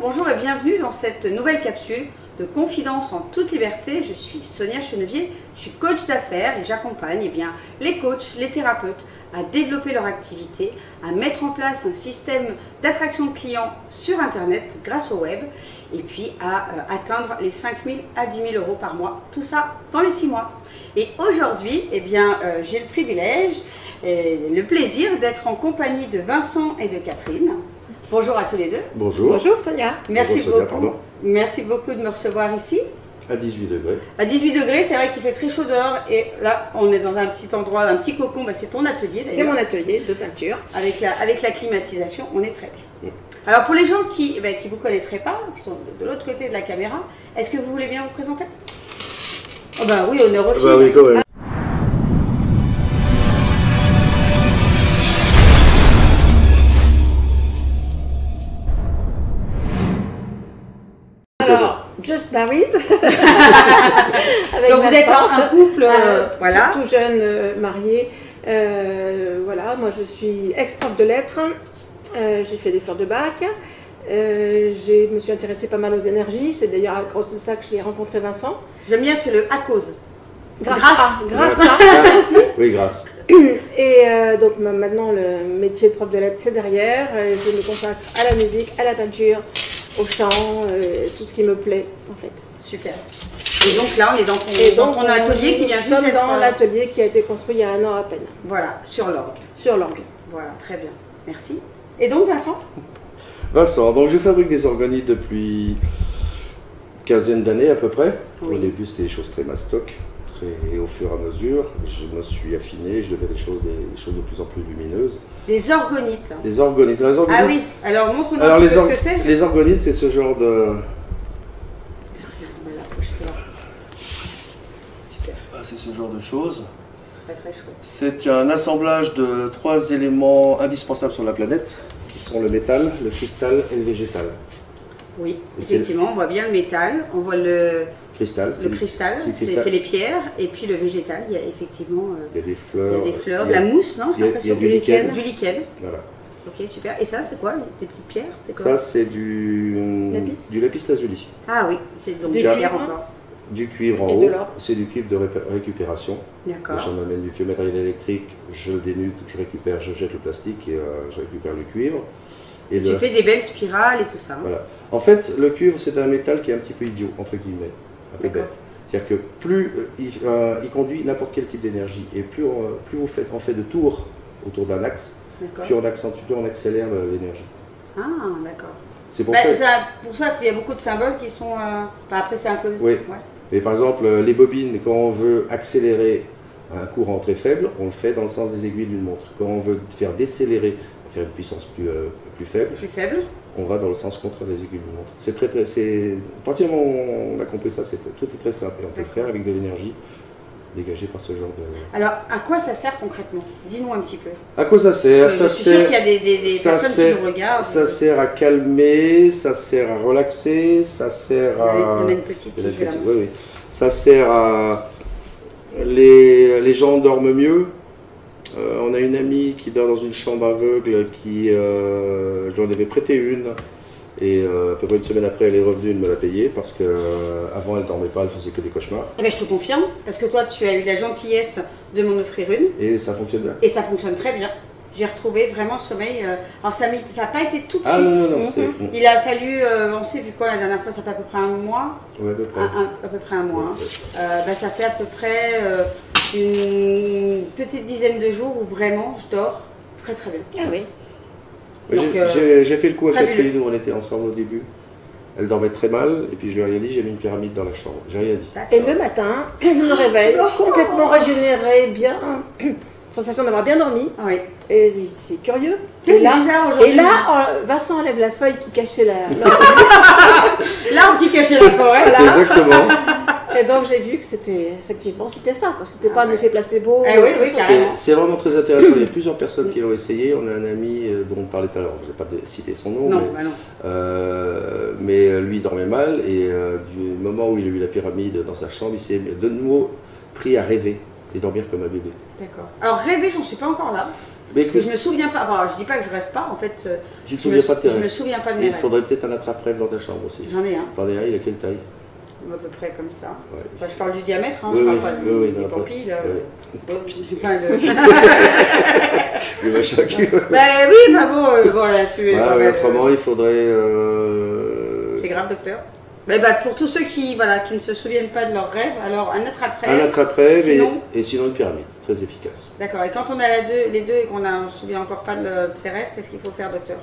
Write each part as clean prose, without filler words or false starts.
bonjour et bienvenue dans cette nouvelle capsule de Confidence en toute liberté. Je suis Sonia Chenevier, je suis coach d'affaires et j'accompagne les coachs, les thérapeutes à développer leur activité, à mettre en place un système d'attraction de clients sur Internet grâce au web et puis à atteindre les 5 000 à 10 000 euros par mois, tout ça dans les 6 mois. Et aujourd'hui, j'ai le privilège et le plaisir d'être en compagnie de Vincent et de Catherine. Bonjour à tous les deux. Bonjour. Bonjour Sonia. Merci Bonjour, Sonia, beaucoup. Merci beaucoup de me recevoir ici. À 18 degrés. À 18 degrés, c'est vrai qu'il fait très chaud dehors et là, on est dans un petit endroit, un petit cocon. C'est ton atelier d'ailleurs. C'est mon atelier de peinture. Avec la climatisation, on est très bien. Alors pour les gens qui ne vous connaîtraient pas, qui sont de l'autre côté de la caméra, est-ce que vous voulez bien vous présenter? Oh ben oui, honneur aux filles. Bah oui, quand même. Alors, just married. Donc vous êtes un couple, voilà. Tout jeune marié. Voilà, moi je suis ex-prof de lettres. J'ai fait des fleurs de bac. Je me suis intéressée pas mal aux énergies. C'est d'ailleurs à cause de ça que j'ai rencontré Vincent. J'aime bien, c'est le à cause. Grâce à. Merci. Oui, grâce. Et donc maintenant le métier de prof de lettres c'est derrière. Je me consacre à la musique, à la peinture, au chant, tout ce qui me plaît en fait. Super. Et donc là on est dans ton atelier qui vient juste d'être... dans l'atelier qui a été construit il y a 1 an à peine. Voilà, sur l'orgue. Sur l'orgue. Voilà, très bien. Merci. Et donc Vincent? Vincent, donc je fabrique des organites depuis une quinzaine d'années à peu près. Oui. Au début c'était des choses très mastoc. Et au fur et à mesure, je me suis affiné, je fais des choses de plus en plus lumineuses. Des organites. Des organites. Les organites. Ah oui, alors montre-nous un petit peu ce que c'est. Les organites, c'est ce genre de... Super. C'est ce genre de choses. Très très chouette. C'est un assemblage de 3 éléments indispensables sur la planète, qui sont le métal, le cristal et le végétal. Oui, effectivement, on voit bien le métal, on voit le cristal, c'est les pierres, et puis le végétal, il y a effectivement il y a des fleurs, de la mousse, non? Il y a du lichen. Du lichen. Voilà. Ok, super. Et ça, c'est quoi? Des petites pierres? Quoi? Ça, c'est du lapis lazuli. Ah oui, c'est donc des pierres encore. Du cuivre en haut, c'est du cuivre de récupération. D'accord. J'en amène du vieux matériel électrique, je le dénude, je récupère, je jette le plastique et je récupère le cuivre. Et tu fais des belles spirales et tout ça. Hein. Voilà. En fait, le cuivre, c'est un métal qui est un petit peu idiot, entre guillemets, un peu bête. C'est-à-dire que plus il conduit n'importe quel type d'énergie, et plus vous faites en fait de tours autour d'un axe, plus on accentue, plus on accélère l'énergie. Ah, d'accord. C'est pour, pour ça qu'il y a beaucoup de symboles qui sont... après, c'est un peu... Oui. Ouais. Mais par exemple, les bobines, quand on veut accélérer un courant très faible, on le fait dans le sens des aiguilles d'une montre. Quand on veut faire décélérer, faire une puissance plus faible, on va dans le sens contraire des aiguilles d'une montre. C'est à partir du moment où on a compris ça, tout est très simple et on peut le faire avec de l'énergie dégagée par ce genre de... Alors, à quoi ça sert concrètement? Dis-nous un petit peu. À quoi ça sert? Je suis sûre qu'il y a des personnes qui nous regardent. Ça sert à calmer, ça sert à relaxer, ça sert à... Il y en a une petite, je vais la montrer. Oui. Ça sert à... Les gens dorment mieux. On a une amie qui dort dans une chambre aveugle qui, je lui en avais prêté une et à peu près une semaine après elle est revenue de me la payer parce qu'avant elle dormait pas, elle faisait que des cauchemars. Eh bien, je te confirme, parce que toi tu as eu la gentillesse de m'en offrir une. Et ça fonctionne bien. Et ça fonctionne très bien. J'ai retrouvé vraiment le sommeil. Alors ça n'a pas été tout de suite. Non, Il a fallu, on s'est vu quoi la dernière fois, ça fait à peu près 1 mois. Oui, à peu près. À peu près 1 mois. Ouais. Ça fait à peu près une petite dizaine de jours où vraiment je dors très très bien. Ah oui. J'ai fait le coup à Catherine, nous on était ensemble au début. Elle dormait très mal et puis je lui ai rien dit, j'ai mis une pyramide dans la chambre. J'ai rien dit. Et le matin, je me réveille complètement régénérée, bien, sensation d'avoir bien dormi. Oui. Et c'est curieux. C'est bizarre aujourd'hui. Et là, Vincent enlève la feuille qui cachait l'arbre qui cachait la forêt. C'est exactement. Et donc j'ai vu que c'était ça, quoi. C'était pas un effet placebo. Oui, carrément. C'est vraiment très intéressant. Il y a plusieurs personnes qui l'ont essayé. On a un ami dont on parlait tout à l'heure. Je ne vais pas citer son nom. Mais lui il dormait mal et du moment où il a eu la pyramide dans sa chambre, il s'est de nouveau pris à rêver et dormir comme un bébé. D'accord. Alors rêver, j'en suis pas encore là. Parce que je me souviens pas, enfin je dis pas que je rêve pas, en fait, je me souviens pas de mes rêves. Il faudrait peut-être un attrape-rêve dans ta chambre aussi. J'en ai un. T'en as un, il a quelle taille? À peu près comme ça. Ouais. Enfin, je parle du diamètre, hein, oui, je parle pas des papilles. Là. Enfin, le machin qui... Ben oui, bah bon, voilà, tu es... autrement, il faudrait... C'est grave, docteur. Mais bah, pour tous ceux qui, voilà, qui ne se souviennent pas de leurs rêves, alors un attrape-rêve. Un attrape-rêve sinon... et sinon une pyramide, très efficace. D'accord, et quand on a les deux et qu'on ne se souvient encore pas de ses rêves, qu'est-ce qu'il faut faire, docteur?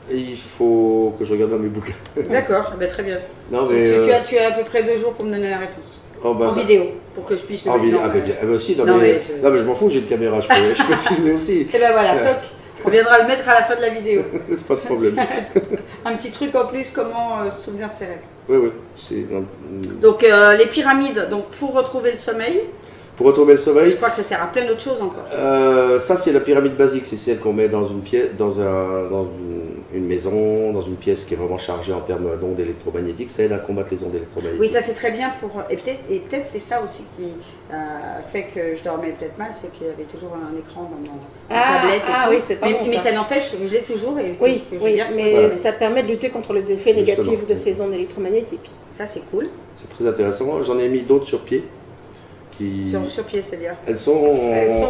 Il faut que je regarde dans mes bouquins. D'accord, ben très bien. Non, mais tu as à peu près 2 jours pour me donner la réponse. Oh, bah, en vidéo, pour que je puisse le vidéo. Ah, bah, aussi, non, mais je m'en fous, j'ai une caméra, je peux filmer aussi. Et ben voilà, toc, on viendra le mettre à la fin de la vidéo. C'est pas de problème. Un petit truc en plus, comment se souvenir de ses rêves. Oui. Donc les pyramides, donc pour retrouver le sommeil. Pour retrouver le sommeil. Je crois que ça sert à plein d'autres choses encore. Ça, c'est la pyramide basique, c'est celle qu'on met dans une pièce, dans une maison, dans une pièce qui est vraiment chargée en termes d'ondes électromagnétiques. Ça aide à combattre les ondes électromagnétiques. Oui, ça c'est très bien pour. Et peut-être c'est ça aussi qui fait que je dormais peut-être mal, c'est qu'il y avait toujours un écran dans mon tablette. Et tout. Oui, c'est pas bon, mais ça n'empêche, je l'ai toujours. Et oui, mais ça permet de lutter contre les effets négatifs de ces ondes électromagnétiques. Ça c'est cool. C'est très intéressant. J'en ai mis d'autres sur pied. Sur pied, c'est-à-dire Elles sont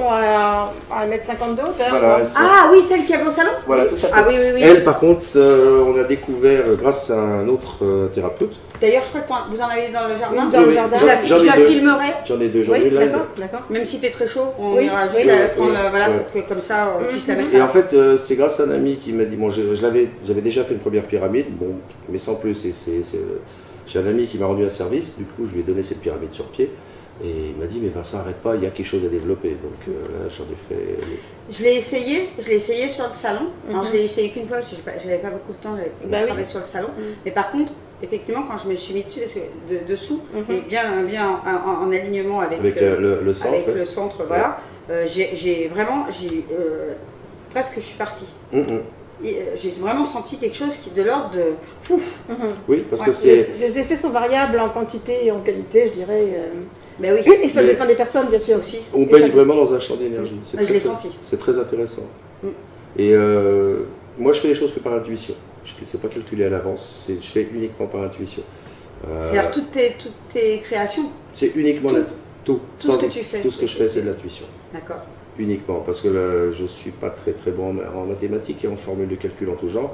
à 1,50 m de hauteur. Voilà, Ah oui, celles qu'il y avait au salon. Voilà, tout ça. Ah oui. Elles, par contre, on a découvert grâce à un autre thérapeute. D'ailleurs, je crois que vous en avez dans le jardin. Oui, dans le jardin. Je la filmerai. J'en ai 2, d'accord. Même s'il fait très chaud, on ira juste la prendre, pour que comme ça, on puisse la mettre. Et en fait, c'est grâce à un ami qui m'a dit, bon, j'avais déjà fait une première pyramide, bon, mais sans plus. J'ai un ami qui m'a rendu un service, du coup, je lui ai donné cette pyramide sur pied. Et il m'a dit, mais Vincent, arrête pas, il y a quelque chose à développer. Donc là, j'en ai fait... Je l'ai essayé sur le salon. Alors, je l'ai essayé qu'une fois, parce que je n'avais pas beaucoup de temps de travailler sur le salon. Mais par contre, effectivement, quand je me suis mis dessus, parce que dessous, et bien en alignement avec le centre, avec le centre, voilà, presque je suis partie. J'ai vraiment senti quelque chose qui est de l'ordre de... Oui, parce que les effets sont variables en quantité et en qualité, je dirais. Ben oui. Et ça dépend des personnes, bien sûr. Aussi. On baigne vraiment dans un champ d'énergie. Je l'ai senti. C'est très intéressant. Et moi, je fais les choses que par intuition. Je ne sais pas calculer à l'avance. Je fais uniquement par intuition. C'est-à-dire toutes tes créations? C'est uniquement tout ce que tu fais. Tout ce que je fais, c'est de l'intuition. D'accord. Uniquement, parce que je ne suis pas très bon en mathématiques et en formules de calcul en tout genre.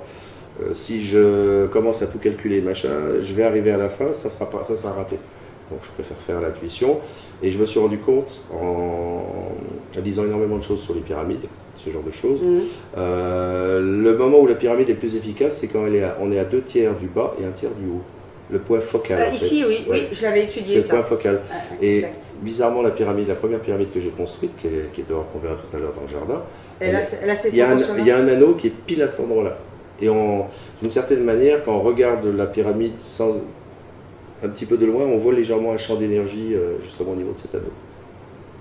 Si je commence à tout calculer, machin, je vais arriver à la fin, ça sera raté. Donc je préfère faire l'intuition. Et je me suis rendu compte, en lisant énormément de choses sur les pyramides, ce genre de choses, le moment où la pyramide est plus efficace, c'est quand on est à 2 tiers du bas et 1 tiers du haut. Le point focal. Ici, oui, je l'avais étudié. C'est le point focal. Et bizarrement, la première pyramide que j'ai construite, qui est dehors, qu'on verra tout à l'heure dans le jardin, il y a un anneau qui est pile à cet endroit-là. Et d'une certaine manière, quand on regarde la pyramide un petit peu de loin, on voit légèrement un champ d'énergie justement au niveau de cet anneau.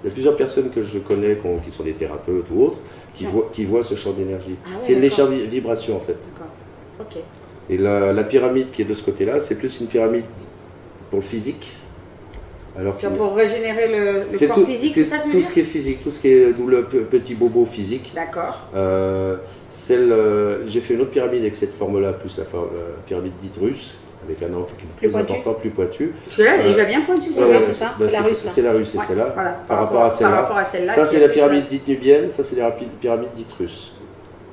Il y a plusieurs personnes que je connais, qui sont des thérapeutes ou autres, qui voient ce champ d'énergie. C'est une légère vibration en fait. D'accord. Ok. Et la pyramide qui est de ce côté-là, c'est plus une pyramide pour le physique. Pour régénérer le corps physique, c'est ça que tu veux dire ? Tout ce qui est physique, tout ce qui est le petit bobo physique. D'accord. J'ai fait une autre pyramide avec cette forme-là, plus la pyramide dite russe, avec un angle plus important, plus pointu. Parce que là, elle est déjà bien pointue, c'est ça ? C'est la russe, c'est celle-là. Voilà, par rapport à celle-là. Ça, c'est la pyramide dite nubienne, ça, c'est la pyramide dite russe.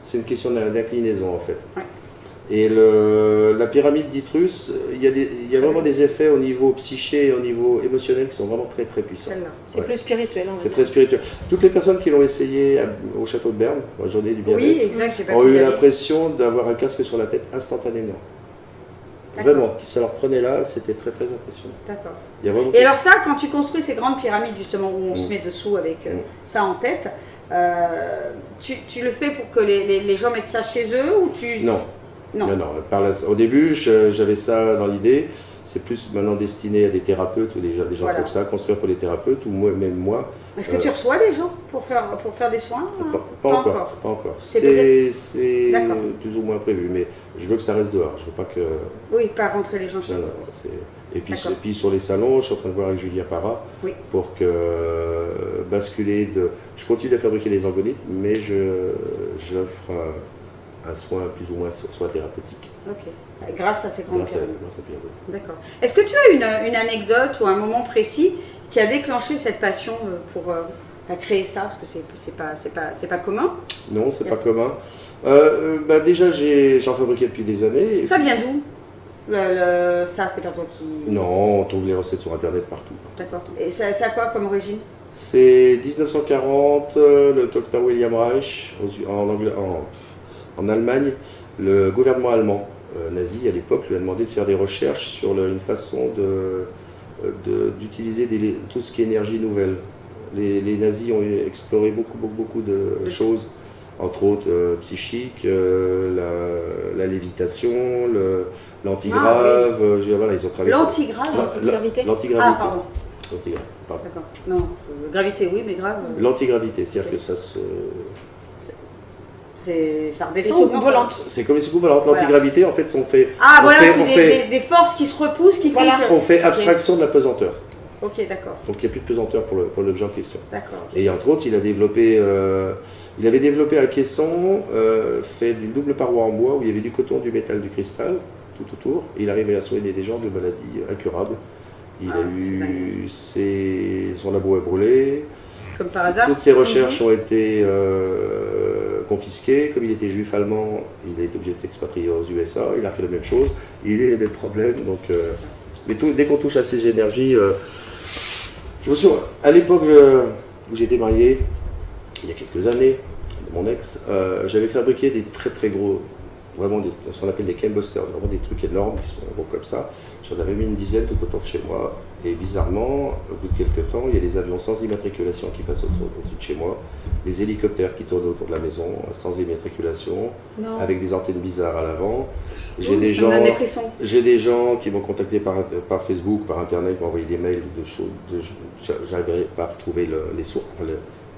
C'est une question d'inclinaison, en fait. Ouais. Et la pyramide dite russe, il y a vraiment des effets au niveau psyché et au niveau émotionnel qui sont vraiment très puissants. C'est plus spirituel. C'est très spirituel. Toutes les personnes qui l'ont essayé au château de Berne, j'en ai du bien-être, ont eu l'impression d'avoir un casque sur la tête instantanément. Vraiment, ça leur prenait là, c'était très impressionnant. D'accord. Et alors ça, quand tu construis ces grandes pyramides justement où on se met dessous avec ça en tête, tu le fais pour que les gens mettent ça chez eux ou tu... Non. Non. Au début, j'avais ça dans l'idée. C'est plus maintenant destiné à des thérapeutes ou des gens comme ça, construire pour les thérapeutes ou même moi. Est-ce que tu reçois des gens pour faire des soins? Pas encore. C'est plus ou moins prévu, mais je veux que ça reste dehors. Je veux pas que. Oui, pas rentrer les gens chez vous. Et puis sur les salons, je suis en train de voir avec Julien Parra pour que basculer de. Je continue à fabriquer les orgonites, mais j'offre un soin plus ou moins soin thérapeutique. Ok. Grâce à ces grands Grâce à D'accord. Est-ce que tu as une anecdote ou un moment précis qui a déclenché cette passion pour créer ça? Parce que c'est pas commun. Non, c'est pas commun. Déjà, j'en fabriquais depuis des années. Ça vient d'où? Ça, c'est pas toi qui... Non, on trouve les recettes sur Internet partout. D'accord. Et ça a quoi comme origine? C'est 1940, le docteur William Reich, en Allemagne, le gouvernement allemand nazi à l'époque lui a demandé de faire des recherches sur une façon d'utiliser tout ce qui est énergie nouvelle. Les nazis ont exploré beaucoup de choses, entre autres psychiques, la lévitation, l'antigrave. Voilà, ils ont travaillé. L'antigravité. L'antigravité. Ah, pardon. Pardon. D'accord. Non, gravité, oui, mais grave. L'antigravité, c'est-à-dire que ça se. Ça redescend. C'est comme les soucoupes volantes. L'antigravité, en fait, on fait. Ah, voilà, c'est des forces qui se repoussent, qui font. On fait abstraction de la pesanteur. Ok, d'accord. Donc il n'y a plus de pesanteur pour l'objet en question. D'accord. Et entre autres, il avait développé un caisson fait d'une double paroi en bois où il y avait du coton, du métal, du cristal tout autour. Et il arrivait à soigner des gens de maladies incurables. Il a eu son labo a brûlé. Comme par hasard. Toutes ses recherches ont été confisquées. Comme il était juif allemand, il a été obligé de s'expatrier aux USA. Il a fait la même chose. Il a eu les mêmes problèmes. Donc, mais dès qu'on touche à ces énergies, je me souviens, à l'époque où j'étais marié, il y a quelques années, mon ex, j'avais fabriqué des très gros, vraiment ce qu'on appelle des climbbusters, vraiment des trucs énormes qui sont gros comme ça. J'en avais mis une dizaine tout autour de chez moi. Et bizarrement, au bout de quelques temps, il y a des avions sans immatriculation qui passent au-dessus de chez moi, des hélicoptères qui tournent autour de la maison sans immatriculation, avec des antennes bizarres à l'avant. J'ai des gens qui m'ont contacté par Facebook, par Internet, qui m'ont envoyé des mails de choses, j'arriverai pas à retrouver les sources,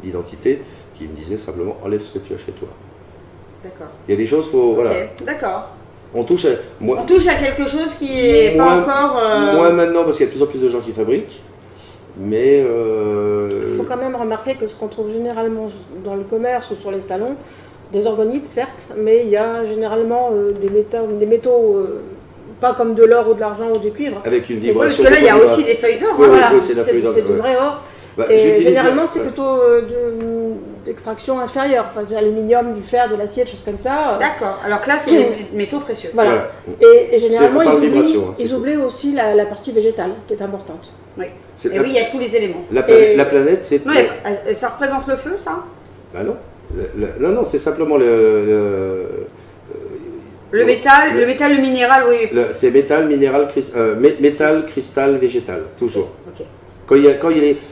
l'identité, qui me disaient simplement enlève ce que tu as chez toi. D'accord. Il y a des choses, voilà. D'accord. On touche à quelque chose qui n'est pas encore... Moins maintenant, parce qu'il y a de plus en plus de gens qui fabriquent, mais... Il faut quand même remarquer que ce qu'on trouve généralement dans le commerce ou sur les salons, des orgonites certes, mais il y a généralement des métaux, pas comme de l'or ou de l'argent ou du cuivre. Avec une vibration. Parce que là, il y a aussi des feuilles d'or. Voilà, c'est du vrai or. Et généralement, c'est plutôt d'extraction inférieure, enfin de l'aluminium, du fer, de l'acier, des choses comme ça. D'accord, alors que là, c'est des métaux précieux. Voilà. Et généralement, ils oublient aussi la partie végétale, qui est importante. Oui. Et oui, il y a tous les éléments. La planète, c'est... Non, ça représente le feu, ça? Bah non. Non, c'est simplement le métal, le minéral, oui. C'est métal, minéral, métal, cristal, végétal, toujours. Ok.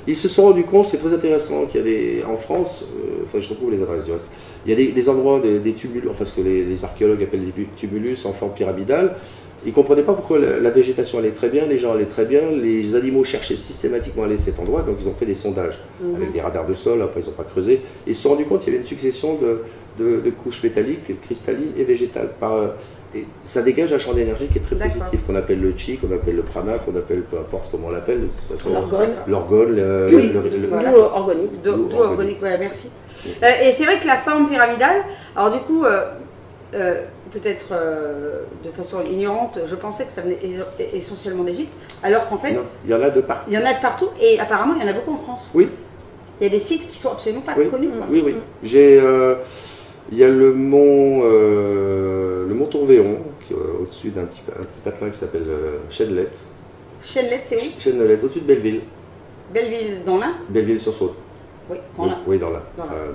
Ils se sont rendus compte, c'est très intéressant, qu'il y a en France, je retrouve les adresses du reste, il y a des endroits, des tumulus, enfin ce que les archéologues appellent des tumulus en forme pyramidale. Ils ne comprenaient pas pourquoi la végétation allait très bien, les gens allaient très bien, les animaux cherchaient systématiquement à aller à cet endroit, donc ils ont fait des sondages avec des radars de sol, après ils n'ont pas creusé, et ils se sont rendus compte qu'il y avait une succession de couches métalliques, cristallines et végétales. Et ça dégage un champ d'énergie qui est très positif, qu'on appelle le chi, qu'on appelle le prana, qu'on appelle peu importe comment on l'appelle, l'orgone, organique. D'où organique, voilà, merci. Et c'est vrai que la forme pyramidale, alors du coup, peut-être de façon ignorante, je pensais que ça venait essentiellement d'Égypte, alors qu'en fait... Non, il y en a de partout. Il y en a de partout, et apparemment il y en a beaucoup en France. Oui. Il y a des sites qui sont absolument pas connus. Oui. Il y a le mont Tourvéon, au-dessus d'un petit patelin qui s'appelle Chenelette. Chenelette, c'est où? Chenelette, au-dessus de Belleville. Belleville, dans l'Ain? Belleville-sur-Saône. Oui, dans l'Ain. Oui, dans l'Ain.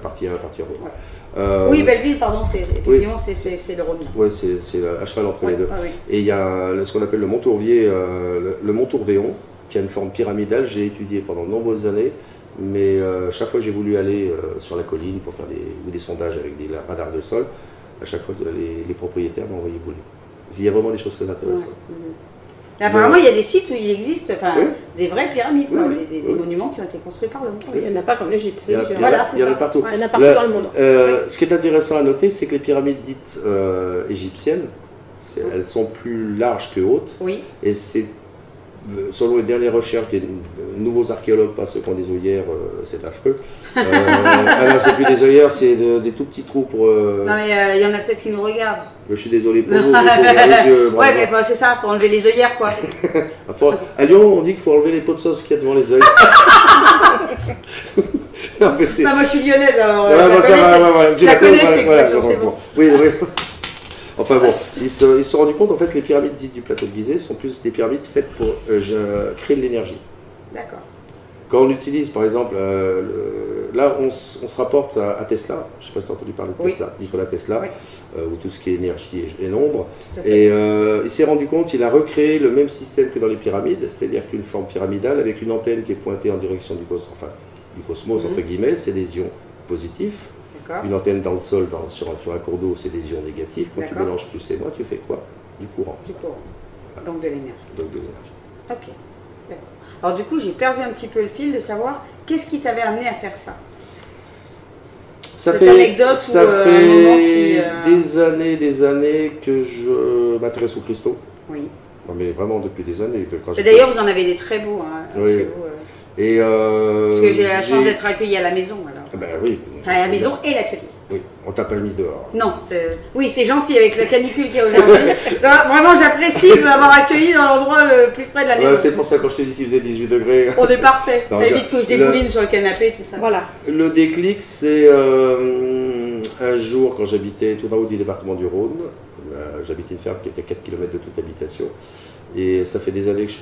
Partie 1, partie 2. Ouais. Oui, Belleville, pardon, effectivement, c'est le Rhône. Oui, c'est à cheval entre les deux. Ah, oui. Et il y a ce qu'on appelle le mont Tourvier, le mont Tourvéon, qui a une forme pyramidale. J'ai étudié pendant de nombreuses années. Mais chaque fois que j'ai voulu aller sur la colline pour faire des sondages avec des radars de sol, à chaque fois, les propriétaires m'ont envoyé bouler. Il y a vraiment des choses très intéressantes. Apparemment, il y a des sites où il existe des vraies pyramides, des monuments qui ont été construits par l'homme. Il n'y en a pas comme l'Égypte, c'est sûr. Il y en a partout. Il y en a partout dans le monde. Ce qui est intéressant à noter, c'est que les pyramides dites égyptiennes, elles sont plus larges que hautes. Oui. Et c'est, selon les dernières recherches des nouveaux archéologues, pas ceux qui ont des œillères, c'est affreux. Alors, c'est plus des œillères, c'est des tout petits trous pour. Non, mais il y en a peut-être qui nous regardent. Je suis désolé pour vous, mais pour les yeux. Ouais, mais c'est ça, faut enlever les œillères, quoi. À Lyon, on dit qu'il faut enlever les pots de sauce qu'il y a devant les yeux. Non, moi je suis lyonnaise, alors je la connais cette expression, c'est bon. Oui. Enfin bon, ils se sont rendus compte en fait que les pyramides dites du plateau de Gizeh sont plus des pyramides faites pour créer de l'énergie. D'accord. Quand on utilise par exemple, là on se rapporte à Tesla, je ne sais pas si tu as entendu parler de Tesla, Nikola Tesla, où tout ce qui est énergie et nombre. Et il s'est rendu compte, il a recréé le même système que dans les pyramides, c'est-à-dire qu'une forme pyramidale avec une antenne qui est pointée en direction du cosmos, entre guillemets, c'est des ions positifs. Une antenne dans le sol, sur un cours d'eau, c'est des ions négatifs. Quand tu mélanges plus et moins, tu fais quoi? Du courant. Du courant. Donc de l'énergie. Donc de l'énergie. Ok, d'accord. Alors du coup, j'ai perdu un petit peu le fil de savoir qu'est-ce qui t'avait amené à faire ça. Ça fait des années que je m'intéresse aux cristaux. Oui. Non, mais vraiment depuis des années. D'ailleurs, vous en avez des très beaux chez vous. Et parce que j'ai la chance d'être accueillie à la maison. Alors. Ben oui. À la maison et l'atelier. Oui, on t'a pas mis dehors. Non, c'est gentil avec la canicule qu'il y a aujourd'hui. Vraiment, j'apprécie de m'avoir accueilli dans l'endroit le plus près de la maison. C'est pour ça quand je t'ai dit qu'il faisait 18 degrés. On est parfait. Ça évite que je dégouline sur le canapé, tout ça. Voilà. Le déclic, c'est un jour quand j'habitais tout en haut du département du Rhône. J'habitais une ferme qui était à 4 km de toute habitation. Et ça fait des années que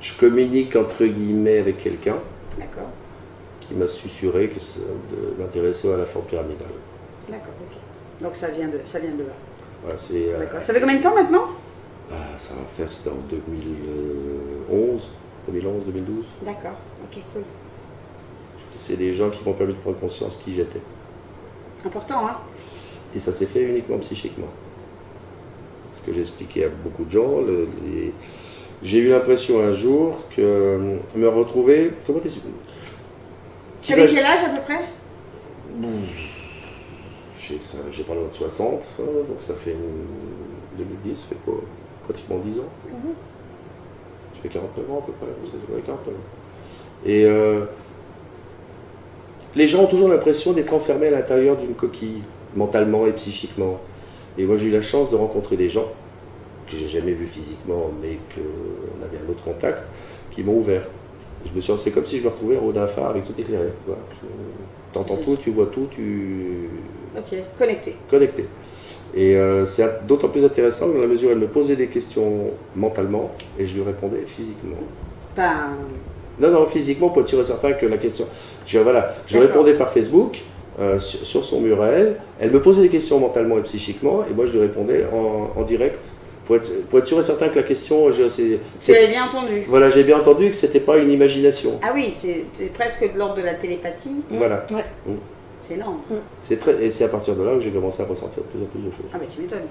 je communique entre guillemets avec quelqu'un. D'accord. Qui m'a susurré de m'intéresser à la forme pyramidale. D'accord, ok. Donc ça vient de là. Voilà, d'accord. Ça fait combien de temps maintenant? Ça va faire, c'était en 2011, 2012. D'accord, ok, cool. C'est des gens qui m'ont permis de prendre conscience qui j'étais. Important, hein? Et ça s'est fait uniquement psychiquement. Ce que j'ai expliqué à beaucoup de gens, j'ai eu l'impression un jour que me retrouver... Comment t'es... Tu avais quel âge à peu près? J'ai pas loin de 60, donc ça fait 2010, ça fait quoi? Pratiquement 10 ans. Je fais 49 ans à peu près, 49 ans. Et les gens ont toujours l'impression d'être enfermés à l'intérieur d'une coquille, mentalement et psychiquement. Et moi j'ai eu la chance de rencontrer des gens que j'ai jamais vus physiquement, mais qu'on avait un autre contact, qui m'ont ouvert. C'est comme si je me retrouvais en haut d'un phare avec tout éclairé. Tu entends tout, tu vois tout, Ok, connecté. Connecté. Et c'est d'autant plus intéressant dans la mesure où elle me posait des questions mentalement et je lui répondais physiquement. Non, physiquement, pour être sûr et certain que la question... Je répondais par Facebook, sur son mur à elle me posait des questions mentalement et psychiquement, et moi je lui répondais en direct. Pour être sûr et certain que la question... Tu l'avais bien entendu. Voilà, j'ai bien entendu que ce n'était pas une imagination. Ah oui, c'est presque de l'ordre de la télépathie. Voilà. Ouais. C'est énorme. Et c'est à partir de là où j'ai commencé à ressentir de plus en plus de choses. Ah bah tu m'étonnes.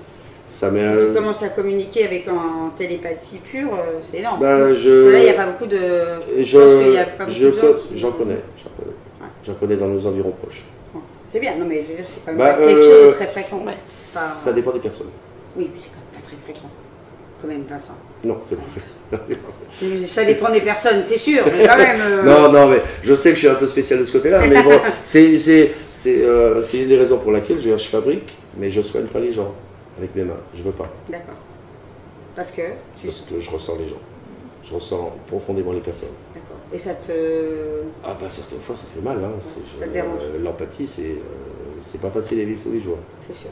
Tu commences à communiquer avec en télépathie pure, c'est énorme. Là, il n'y a pas beaucoup de... J'en connais. J'en connais dans nos environs proches. C'est bien, non mais je veux dire, c'est quand même quelque chose de très fréquent. Ça dépend des personnes. Oui, mais c'est quand même pas très fréquent. Quand même, Vincent. Non, c'est pas fréquent. Ça dépend des personnes, c'est sûr, mais quand même... Non, mais je sais que je suis un peu spécial de ce côté-là, mais bon, c'est une des raisons pour laquelle je fabrique, mais je soigne pas les gens avec mes mains. Je veux pas. D'accord. Parce que je ressens les gens. Je ressens profondément les personnes. D'accord. Et ça te... Ah bah certaines fois ça fait mal. Hein. Ça te dérange. L'empathie, c'est pas facile à vivre tous les jours. C'est sûr.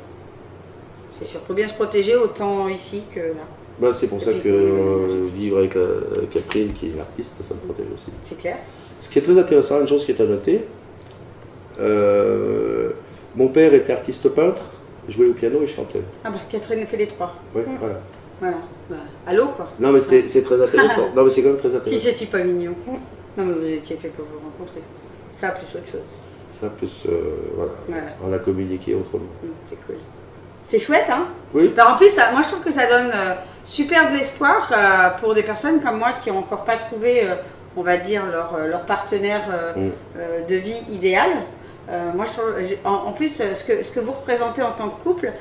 C'est sûr. Il faut bien se protéger autant ici que là. C'est pour ça que vivre avec Catherine, qui est une artiste, ça me protège aussi. C'est clair. Ce qui est très intéressant, une chose qui est à noter, mon père était artiste peintre, jouait au piano et chantait. Ah bah Catherine fait les trois. Oui, voilà. Voilà. Allô quoi. Non mais c'est très intéressant. Non mais c'est quand même très intéressant. Si c'était pas mignon. Non mais vous étiez fait pour vous rencontrer. Ça plus autre chose. ça, plus voilà. On a communiqué autrement. C'est cool. C'est chouette, hein? Oui. En plus, moi je trouve que ça donne super de l'espoir pour des personnes comme moi qui n'ont encore pas trouvé, on va dire, leur partenaire de vie idéal. Moi je trouve, en plus, ce que vous représentez en tant que couple,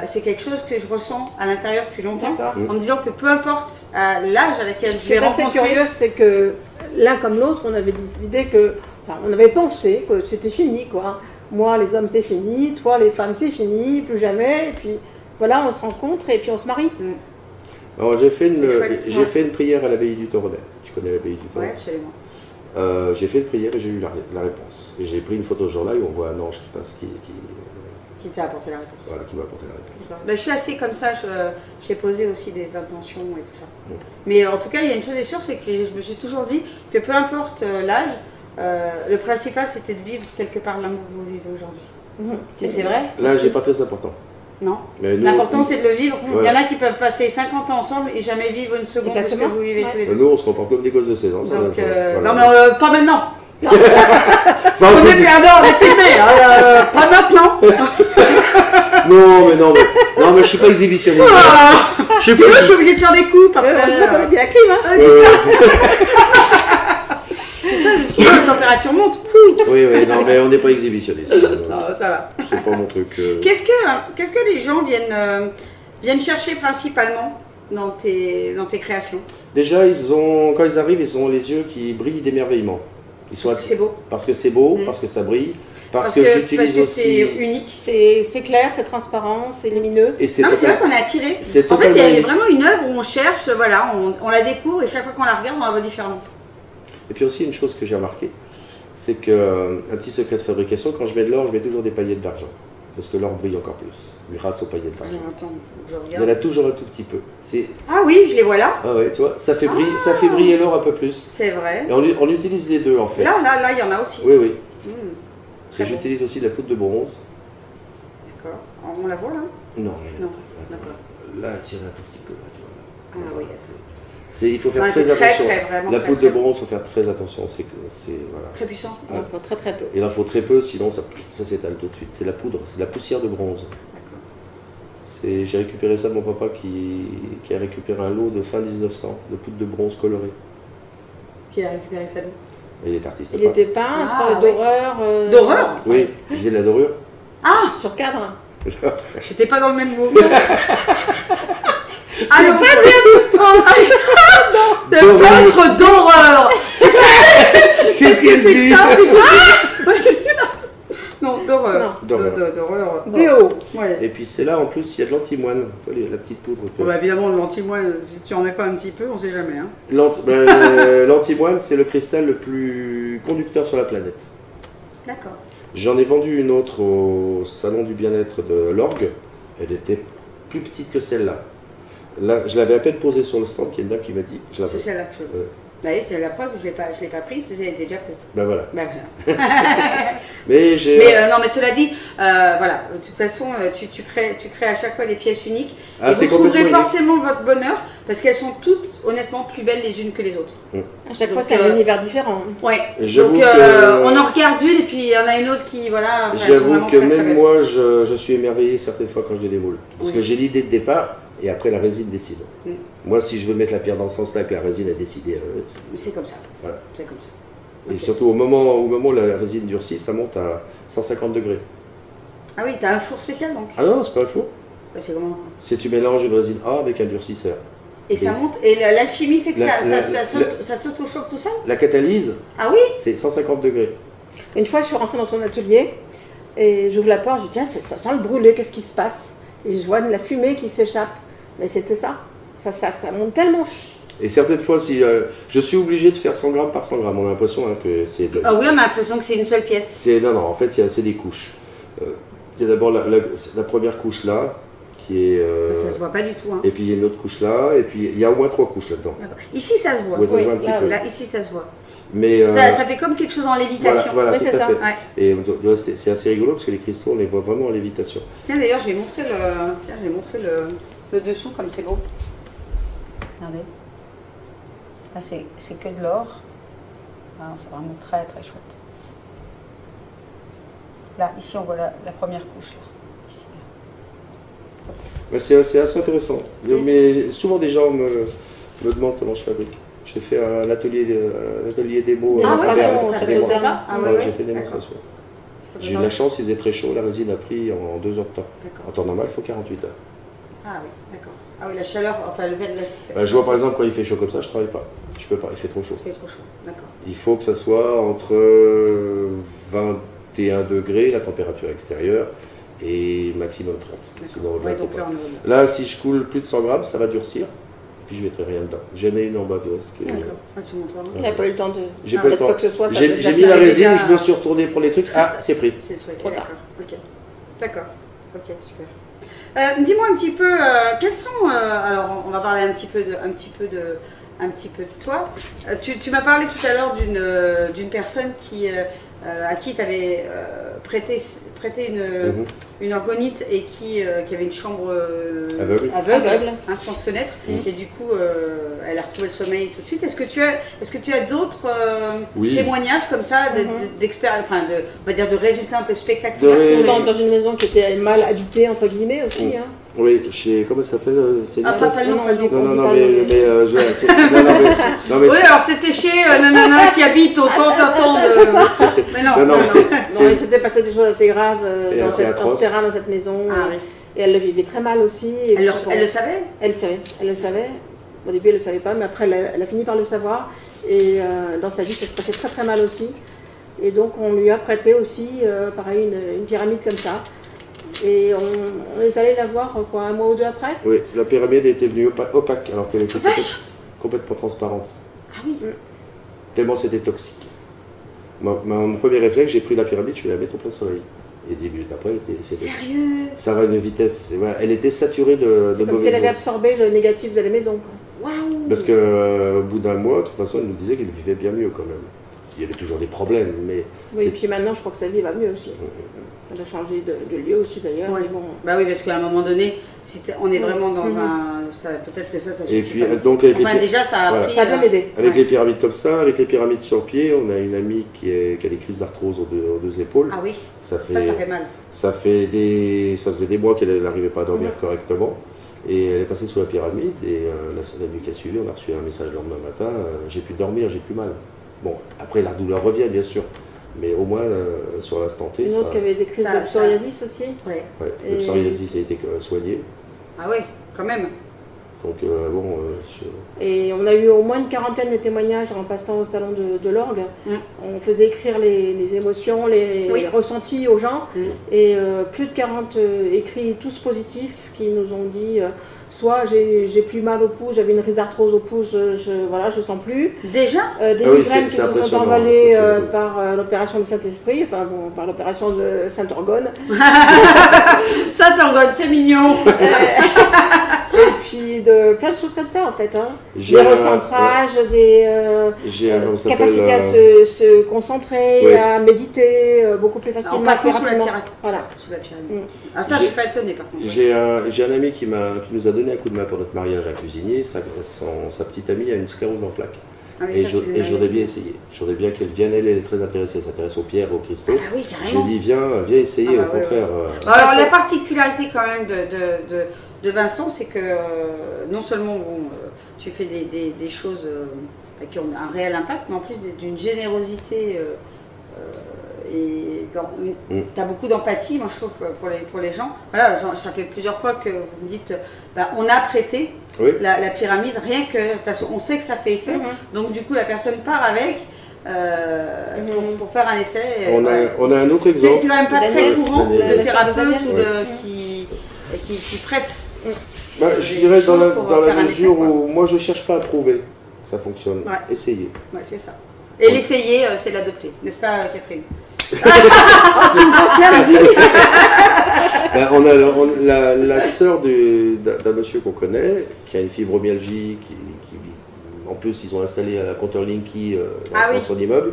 c'est quelque chose que je ressens à l'intérieur depuis longtemps, en me disant que peu importe l'âge à laquelle je vais rencontrer... Ce qui est assez curieux, c'est que l'un comme l'autre, on avait décidé que, enfin, on avait pensé que c'était fini, quoi. Moi, les hommes, c'est fini, toi, les femmes, c'est fini, plus jamais, et puis voilà, on se rencontre et puis on se marie. Alors, j'ai fait une prière à l'abbaye du Toronnet. Tu connais l'abbaye du Toronnet? Oui, absolument. J'ai fait une prière et j'ai eu la réponse. Et j'ai pris une photo ce jour-là où on voit un ange qui passe qui t'a apporté la réponse. Voilà, qui m'a apporté la réponse. Ben, je suis assez comme ça, j'ai posé aussi des intentions et tout ça. Mais en tout cas, il y a une chose est sûre, c'est que je me suis toujours dit que peu importe l'âge, le principal c'était de vivre quelque part l'amour que vous vivez aujourd'hui. C'est vrai? L'âge n'est pas très important. Non. L'important c'est de le vivre. Il y en a qui peuvent passer 50 ans ensemble et jamais vivre une seconde de ce que vous vivez tous les deux. Nous, on se comporte comme des gosses de 16 ans. Donc, voilà. Non, mais pas maintenant. On est filmé, pas maintenant. Non, mais je suis pas exhibitionniste. Je suis obligée de faire des coups. Il y a la clim, hein. C'est ça. C'est ça, la température monte. Oui, non, mais on n'est pas exhibitionniste. Non, ça va. C'est pas mon truc. Qu'est-ce que les gens viennent chercher principalement dans tes créations? Déjà, quand ils arrivent, ils ont les yeux qui brillent d'émerveillement. Parce que c'est beau. Parce que c'est beau, parce que ça brille. Parce que j'utilise aussi... c'est unique. C'est clair, c'est transparent, c'est lumineux. Non, mais c'est vrai qu'on est attiré. En fait, il y a vraiment une œuvre où on cherche, voilà, on la découvre et chaque fois qu'on la regarde, on la voit différemment. Et puis aussi, une chose que j'ai remarqué, c'est qu'un petit secret de fabrication, quand je mets de l'or, je mets toujours des paillettes d'argent. Parce que l'or brille encore plus, grâce aux paillettes d'argent. Attends, je regarde. Il y en a toujours un tout petit peu. Ah oui, je les vois là. Ah ouais, tu vois, ça fait briller l'or un peu plus. C'est vrai. Et on utilise les deux en fait. Là, il y en a aussi. Oui. Et j'utilise aussi de la poudre de bronze. D'accord. On la voit là? Non, d'accord. Là, il y en a un tout petit peu. Là, tu vois, là. Ah oui, il faut faire très attention. La poudre de bronze, il faut faire très attention. C'est voilà. Très puissant. Il en faut très peu. Il en faut très peu, sinon ça s'étale tout de suite. C'est la poudre, c'est de la poussière de bronze. J'ai récupéré ça de mon papa qui a récupéré un lot de fin 1900 de poudre de bronze colorée. Qui a récupéré ça d'où? Il est artiste. Il était peintre, doreur. Doreur? Oui, il faisait de la dorure. Ah! Sur cadre. J'étais pas dans le même mouvement. Ah non, pas d'apostrophe. Le peintre d'horreur. Qu'est-ce que c'est ça? C'est ça. Non, d'horreur. D'horreur. Déo. Ouais. Et puis c'est là en plus, il y a de l'antimoine, la petite poudre. Évidemment, de l'antimoine, si tu en mets pas un petit peu, on sait jamais. Hein. L'antimoine, c'est le cristal le plus conducteur sur la planète. D'accord. J'en ai vendu une autre au salon du bien-être de l'Orgue. Elle était plus petite que celle-là. Là, je l'avais à peine posée sur le stand, qu'il y a une dame qui m'a dit, je la veux. C'est celle-là que je veux. C'est la preuve que je ne l'ai pas prise, parce qu'elle était déjà prise. Ben voilà. mais cela dit, voilà, de toute façon, tu crées à chaque fois des pièces uniques. Et vous trouverez forcément votre bonheur, parce qu'elles sont toutes, honnêtement, plus belles les unes que les autres. À chaque fois, c'est un univers différent. Ouais. Donc, on en regarde une, et puis il y en a une autre qui, voilà. J'avoue que même moi, je suis émerveillé certaines fois quand je les démoule. Parce que j'ai l'idée de départ. Et après, la résine décide. Moi, si je veux mettre la pierre dans ce sens-là, que la résine a décidé. C'est comme ça. Voilà. C'est comme ça. Et surtout, au moment où la résine durcit, ça monte à 150 degrés. Ah oui, tu as un four spécial donc? Ah non, c'est pas un four. C'est comment? Si tu mélanges une résine A avec un durcisseur. Et ça monte? Et l'alchimie fait que ça s'auto-chauffe tout seul? La catalyse, ah oui, c'est 150 degrés. Une fois, je suis rentrée dans son atelier et j'ouvre la porte, je dis tiens, ça sent le brûlé, qu'est-ce qui se passe? Et je vois de la fumée qui s'échappe. Mais c'était ça. Ça monte tellement. Et certaines fois, si je suis obligé de faire 100 grammes par 100 grammes, on a l'impression que c'est... Ah oui, on a l'impression que c'est une seule pièce. Non, en fait, c'est des couches. Il y a d'abord la première couche là, qui est... ça se voit pas du tout. Hein. Et puis il y a une autre couche là, et puis il y a au moins 3 couches là-dedans. Ici, ça se voit. Ouais, ça se voit un petit peu. Là, ici, ça se voit. Mais, ça fait comme quelque chose en lévitation. Voilà, tout à fait. Ouais. Et c'est assez rigolo parce que les cristaux, on les voit vraiment en lévitation. Tiens, d'ailleurs, je vais montrer le dessous comme c'est beau. Regardez. Là, c'est que de l'or. Ah, c'est vraiment très très chouette. Là, ici, on voit la première couche. C'est assez intéressant. Mais souvent, des gens me demandent comment je fabrique. J'ai fait un atelier démo. Ah ouais, ça fait ça. J'ai fait des démonstrations. J'ai eu de la chance, il faisait très chaud, la résine a pris en 2 heures de temps. En temps normal, il faut 48 heures. Ah oui, d'accord. Ah oui, la chaleur, enfin le verre. Je vois par exemple quand il fait chaud comme ça, je travaille pas. Je peux pas, il fait trop chaud. Il fait trop chaud, d'accord. Il faut que ça soit entre 21 degrés, la température extérieure, et maximum 30. Sinon, là, si je coule plus de 100 grammes, ça va durcir. Puis je ne mettrai rien dedans. J'en ai une en bas, tu vois. D'accord. Tu montres il n'a pas eu le temps de mettre quoi que ce soit. J'ai mis la résine, je me suis retourné pour les trucs. Ah, c'est pris. C'est le truc, d'accord. Ok. D'accord. Ok, super. Dis-moi un petit peu, quels sont, alors on va parler un petit peu de toi. Tu m'as parlé tout à l'heure d'une personne à qui tu avais prêté une orgonite et qui avait une chambre aveugle, sans fenêtre, et du coup elle a retrouvé le sommeil tout de suite. Est-ce que tu as d'autres témoignages comme ça d'expérience, enfin on va dire de résultats un peu spectaculaires dans une maison qui était mal habitée entre guillemets aussi. Oui, comment ça s'appelle pas le nom, non, mais oui, alors c'était chez nanana qui habite au temps de... C'est ça. Mais non, il s'était passé des choses assez graves dans ce terrain, dans cette maison. Et elle le vivait très mal aussi. Elle le savait? Elle le savait. Au début, elle ne le savait pas, mais après, elle a fini par le savoir. Et dans sa vie, ça se passait très très mal aussi. Et donc, on lui a prêté aussi, pareil, une pyramide comme ça. Et on est allé la voir un mois ou deux après. Oui, la pyramide était venue opaque alors qu'elle était complètement transparente. Ah oui. Tellement c'était toxique. Mon premier réflexe, j'ai pris la pyramide, je suis la mettre au plein soleil. Et 10 minutes après, c'était... Sérieux? Ça va à une vitesse. Voilà, elle était saturée de mauvaises ondes. Comme si elle avait absorbé le négatif de la maison. Waouh! Parce qu'au bout d'un mois, de toute façon, elle nous disait qu'elle vivait bien mieux quand même. Il y avait toujours des problèmes, mais... Oui, et puis maintenant, je crois que sa vie va mieux aussi. Elle a changé de lieu aussi d'ailleurs. Ouais. Bon. Bah oui, parce qu'à un moment donné, si on est vraiment dans peut-être que ça suffit. Et puis, pas. Donc, déjà, ça a bien aidé. Avec les pyramides comme ça, avec les pyramides sur pied, on a une amie qui a des crises d'arthrose aux deux épaules. Ah oui, ça fait mal. Ça faisait des mois qu'elle n'arrivait pas à dormir correctement. Et elle est passée sous la pyramide et la nuit qui a suivi, on a reçu un message le lendemain matin, j'ai pu dormir, j'ai plus mal. Bon, après la douleur revient bien sûr, mais au moins sur l'instant T. Une autre qui avait des crises de psoriasis aussi. Oui. Le psoriasis a été soigné. Ah oui, quand même. Donc Et on a eu au moins une quarantaine de témoignages en passant au salon de l'orgue. On faisait écrire les émotions, les ressentis aux gens. Et plus de 40 écrits, tous positifs, qui nous ont dit soit j'ai plus mal au pouce, j'avais une rhizarthrose au pouce, je sens plus. Déjà des migraines qui se sont envolées par l'opération du Saint-Esprit, enfin bon, par l'opération de Saint-Orgone. Saint-Orgone, c'est mignon. Et puis plein de choses comme ça en fait. Des recentrages, des capacités à se concentrer, à méditer beaucoup plus facilement. En passant sous la pyramide. Ah ça, je suis pas étonnée par contre. J'ai un ami qui nous a donné un coup de main pour notre mariage à cuisinier. Sa petite amie a une sclérose en plaques. Ah oui, et je voudrais bien essayer. Je voudrais bien qu'elle vienne, elle est très intéressée, elle s'intéresse aux pierres, aux cristaux. Ah oui, carrément. J'ai dit viens essayer, au contraire. Alors la particularité quand même de Vincent, c'est que non seulement tu fais des choses qui ont un réel impact, mais en plus d'une générosité et tu as beaucoup d'empathie, moi je trouve, pour les gens. Voilà, ça fait plusieurs fois que vous me dites, on a prêté la pyramide, rien que, de toute façon, on sait que ça fait effet, donc du coup la personne part avec pour faire un essai. On a un autre exemple. C'est quand même pas très courant de thérapeutes qui prêtent. Je dirais dans la mesure où moi je cherche pas à prouver que ça fonctionne. Essayez. Ouais, c'est ça. Et l'essayer, c'est l'adopter, n'est-ce pas Catherine? En ce qui me concerne, oui. On a la sœur d'un monsieur qu'on connaît qui a une fibromyalgie, en plus ils ont installé un compteur Linky dans son immeuble.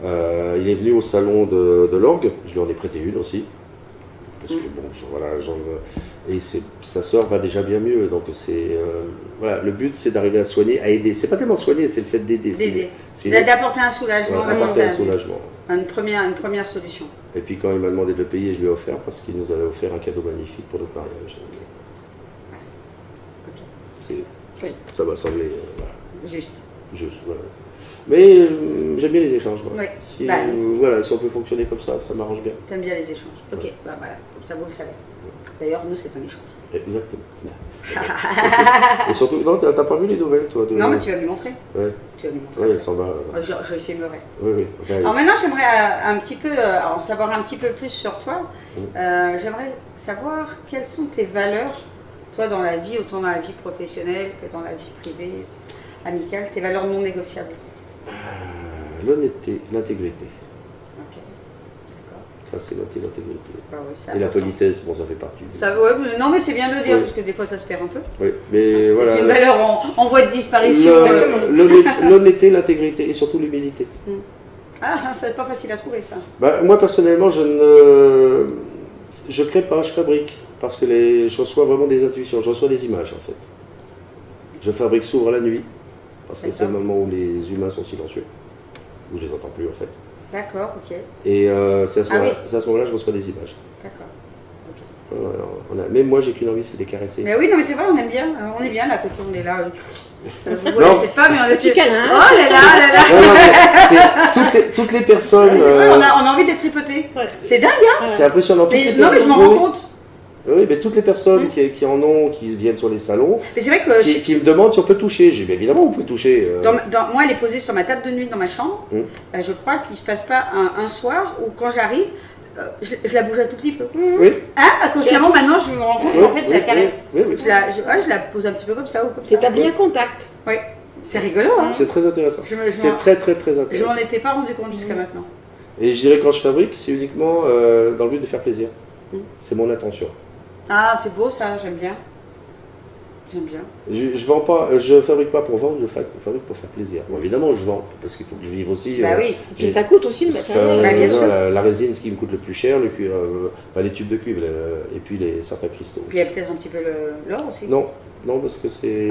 Il est venu au salon de l'orgue, je lui en ai prêté une aussi. Parce que et sa sœur va déjà bien mieux, donc le but c'est d'arriver à soigner, à aider. C'est pas tellement soigner, c'est le fait d'aider. D'apporter un soulagement. D'apporter un soulagement. Une première solution. Et puis quand il m'a demandé de le payer, je lui ai offert parce qu'il nous avait offert un cadeau magnifique pour notre mariage. Oui. Ça m'a semblé voilà. Juste, voilà. Mais j'aime bien les échanges. Moi. Oui. Si, voilà, si on peut fonctionner comme ça m'arrange bien. T'aimes bien les échanges. Ok, Ouais. bah voilà, comme ça vous le savez. D'ailleurs, nous, c'est un échange. Exactement. Et surtout, non, t'as pas vu les nouvelles, toi Non, mais tu vas lui montrer. Ouais. Tu vas lui montrer. Ouais, elles s'en va. Je filmerai. Oui, oui. Okay. Alors maintenant, j'aimerais un petit peu en savoir un petit peu plus sur toi. J'aimerais savoir quelles sont tes valeurs, toi, dans la vie, autant dans la vie professionnelle que dans la vie privée, amicale, tes valeurs non négociables. L'honnêteté, l'intégrité. Ok, d'accord. Ça, c'est l'intégrité. Bah oui, et la politesse, bon, ça fait partie. Ça, ouais, non, mais c'est bien de le dire, parce que des fois, ça se perd un peu. Oui, mais voilà. C'est une valeur en voie de disparition. L'honnêteté, l'intégrité et surtout l'humilité. Ah, ça n'est pas facile à trouver, ça. Bah, moi, personnellement, je crée pas, je fabrique. Parce que je reçois vraiment des intuitions, je reçois des images, en fait. Je fabrique souvent la nuit. Parce que c'est le moment où les humains sont silencieux, où je les entends plus en fait. D'accord, ok. Et c'est à ce moment-là que je reçois des images. D'accord, ok. Mais moi j'ai qu'une envie, c'est de les caresser. Mais oui, non mais c'est vrai, on aime bien, on est bien là, côté on est là. Vous voyez peut-être pas, mais on est petit câlin. Oh là là là là. Toutes les personnes. On a envie de les tripoter. Ouais. C'est dingue, hein. C'est impressionnant. Non mais je m'en rends compte. Oui, mais toutes les personnes qui en ont, qui viennent sur les salons, mais c'est vrai que qui me demandent si on peut toucher. J'ai dit, évidemment, vous pouvez toucher. Moi, elle est posée sur ma table de nuit dans ma chambre. Je crois qu'il ne se passe pas un soir où, quand j'arrive, je la bouge un tout petit peu. Oui. Hein, consciemment, maintenant, je me rends compte qu'en fait, je la caresse. Oui. Je la pose un petit peu comme ça ou comme ça. C'est établi un contact. Oui. C'est rigolo, hein. C'est très intéressant. C'est très intéressant. Je m'en étais pas rendu compte jusqu'à maintenant. Et je dirais, quand je fabrique, c'est uniquement dans le but de faire plaisir. C'est mon intention. Ah, c'est beau ça, j'aime bien. J'aime bien. Je fabrique pas pour vendre, je fabrique pour faire plaisir. Bon, évidemment, je vends parce qu'il faut que je vive aussi. Bah oui. Et ça coûte aussi le matériel. Bien sûr. La résine, ce qui me coûte le plus cher, le cuivre, les tubes de cuivre, et puis certains cristaux. Puis il y a peut-être un petit peu l'or aussi. Non, parce que c'est.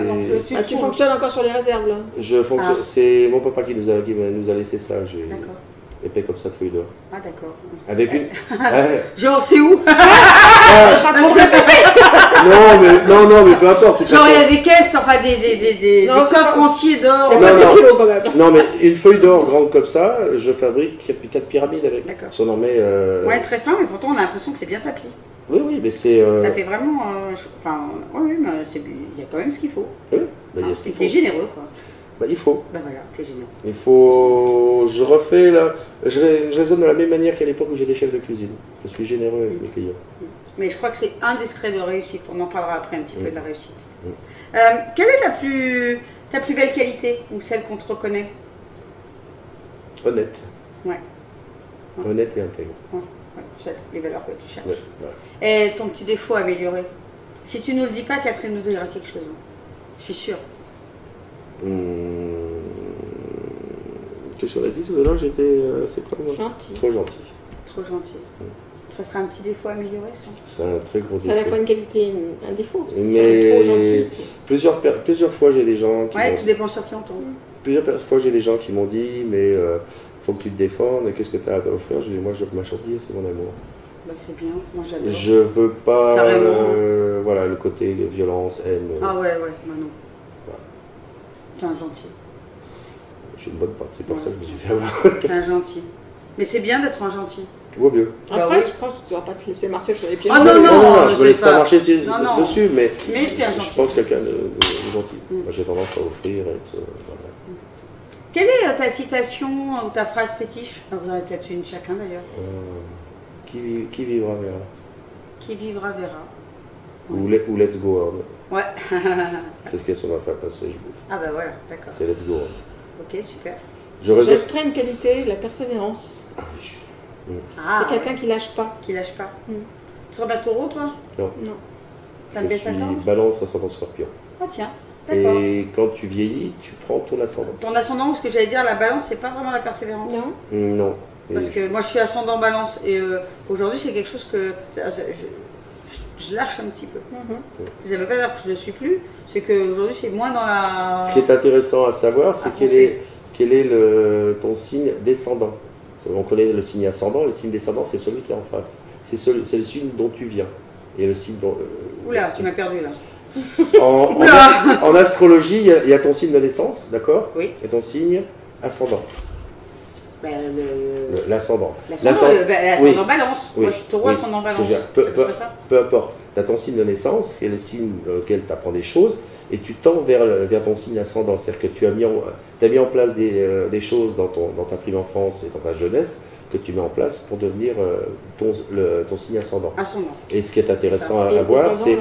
Tu fonctionnes encore sur les réserves là. Je fonctionne. C'est mon papa qui nous a laissé ça. D'accord. Épais comme ça de feuilles d'or. Ah d'accord. Avec une. Genre c'est où? Non, mais peu importe. Genre il y a des caisses, enfin des coffres entiers d'or. Non, mais une feuille d'or grande comme ça, je fabrique 4 pyramides avec. D'accord. Si on en met. Ouais, très fin, mais pourtant on a l'impression que c'est bien tapis. Oui, mais c'est. Ça fait vraiment. Enfin, oui, mais il y a quand même ce qu'il faut. Oui, il y a ce qu'il faut. T'es généreux quoi. Bah, il faut. Bah voilà, t'es généreux. Il faut. Je refais là. Je raisonne de la même manière qu'à l'époque où j'étais chef de cuisine. Je suis généreux avec mes clients. Mais je crois que c'est un des secrets de réussite. On en parlera après un petit peu de la réussite. Quelle est ta plus belle qualité ou celle qu'on te reconnaît? Honnête. Ouais. Honnête et intègre. Ouais. Les valeurs que tu cherches. Ouais. Et ton petit défaut amélioré? Si tu nous le dis pas, Catherine nous dira quelque chose. Je suis sûre. Qu'est-ce qu'on a dit tout à l'heure? J'étais gentil. Trop gentil. Trop gentil. Ça serait un petit défaut amélioré, ça? C'est un très gros défaut. C'est à la fois une qualité et un défaut. Mais trop gentil, plusieurs fois j'ai des gens qui. Ouais, tout dépend sur qui on tombe. Plusieurs fois j'ai des gens qui m'ont dit, mais faut que tu te défendes. Qu'est-ce que tu as à offrir? Je dis, moi j'offre ma chantilly, c'est mon amour. Bah c'est bien, moi j'adore. Je veux pas voilà, le côté violence, haine. Ah ouais, bah non. T'es un gentil. Je suis une bonne pote, c'est pour ça que je me suis fait avoir. T'es un gentil. Mais c'est bien d'être un gentil. Vaut mieux. Après, je pense que tu vas pas te laisser marcher sur les pieds. Ah non, je me laisse pas marcher dessus, mais t'es un gentil. Je pense quelqu'un de gentil. Moi j'ai tendance à offrir, voilà. Quelle est ta citation ou ta phrase fétiche? Vous en avez peut-être une chacun d'ailleurs. Qui vivra verra. Qui vivra verra. Ou let's go on. Ouais. C'est ce qu'il y a sur ma page Facebook. Ah bah voilà, d'accord. C'est let's go on. Ok, super. J'ajouterais une qualité, la persévérance. Ah oui. C'est quelqu'un qui lâche pas. Qui lâche pas. Tu serais pas taureau, toi? Non. Je suis balance ascendant scorpion. Ah tiens, d'accord. Et quand tu vieillis, tu prends ton ascendant. Ton ascendant, parce que j'allais dire, la balance, c'est pas vraiment la persévérance. Non. Parce que moi, je suis ascendant balance. Et aujourd'hui, c'est quelque chose que... Je lâche un petit peu. Ça ne veut pas dire que je ne le suis plus, c'est qu'aujourd'hui c'est moins dans la... Ce qui est intéressant à savoir, c'est quel est ton signe descendant. On connaît le signe ascendant, le signe descendant, c'est celui qui est en face. C'est le signe dont tu viens. Et le signe dont... Oula, tu m'as perdu là. En astrologie, il y a ton signe de naissance, d'accord? Oui. Et ton signe ascendant. L'ascendant. L'ascendant balance. Oui. Moi, je suis taureau, ascendant balance. Peu importe. Tu as ton signe de naissance, qui est le signe dans lequel tu apprends des choses, et tu tends vers ton signe ascendant. C'est-à-dire que tu as mis en place des choses dans ta prime enfance et dans ta jeunesse que tu mets en place pour devenir ton signe ascendant. Et ce qui est intéressant à voir, c'est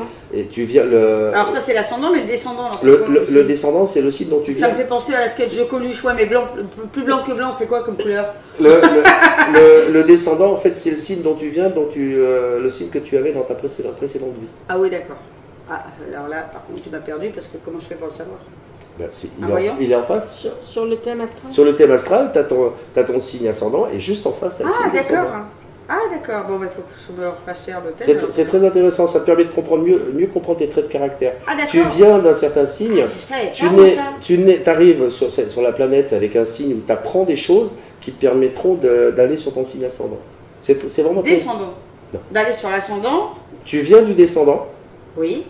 tu viens Alors ça c'est l'ascendant, mais le descendant. Le descendant, c'est le signe dont tu viens. Ça me fait penser à la sketch de Coluche, ouais, mais blanc, plus blanc que blanc, c'est quoi comme couleur? Le descendant, en fait, c'est le signe dont tu viens, le signe que tu avais dans ta précédente vie. Ah oui, d'accord. Ah, alors là, par contre, tu m'as perdu parce que comment je fais pour le savoir? Ben, il est en face. Sur le thème astral. Sur le thème astral, tu as ton signe ascendant et juste en face, tu as le signe descendant. Ah d'accord, bon, il faut que je me refasse faire le thème. C'est très intéressant, ça te permet de comprendre mieux comprendre tes traits de caractère. Ah, d'accord. Tu viens d'un certain signe, tu arrives sur la planète avec un signe où tu apprends des choses qui te permettront d'aller sur ton signe ascendant. C'est vraiment descendant. D'aller sur l'ascendant. Tu viens du descendant. Oui.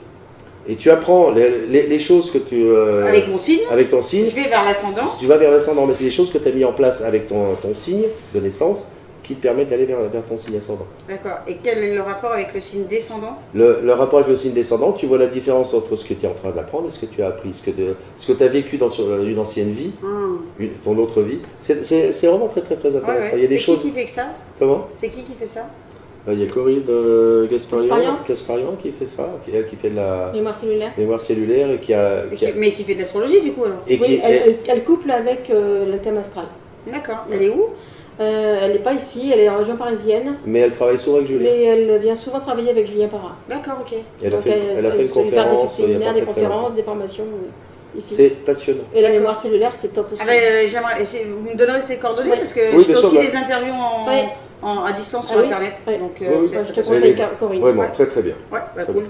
Et tu apprends les choses que tu... avec mon signe. Avec ton signe. Je vais vers l'ascendant. Tu vas vers l'ascendant, mais c'est des choses que tu as mis en place avec ton signe de naissance qui te permettent d'aller vers ton signe ascendant. D'accord. Et quel est le rapport avec le signe descendant? Le rapport avec le signe descendant, tu vois la différence entre ce que tu es en train d'apprendre et ce que tu as appris, ce que tu as vécu dans une ancienne vie, ton autre vie. C'est vraiment très très très intéressant. Ouais. Il y a des choses... C'est qui fait ça? Comment? C'est qui fait ça? Il y a Corinne Gasparian qui fait ça, qui fait de la mémoire cellulaire et mais qui fait de l'astrologie du coup alors. Elle couple avec le thème astral. D'accord. Elle est où? Elle n'est pas ici, elle est en région parisienne. Mais elle travaille souvent avec Julien. Mais elle vient souvent travailler avec Julien Parra. D'accord, ok. Elle a fait une conférence. Des conférences, des formations. C'est passionnant. Et la mémoire cellulaire, c'est top aussi. Vous me donnerez ses coordonnées parce que je fais aussi des interviews à distance sur Internet. Donc, je te conseille Corinne. Vraiment, très très bien. Ouais, cool.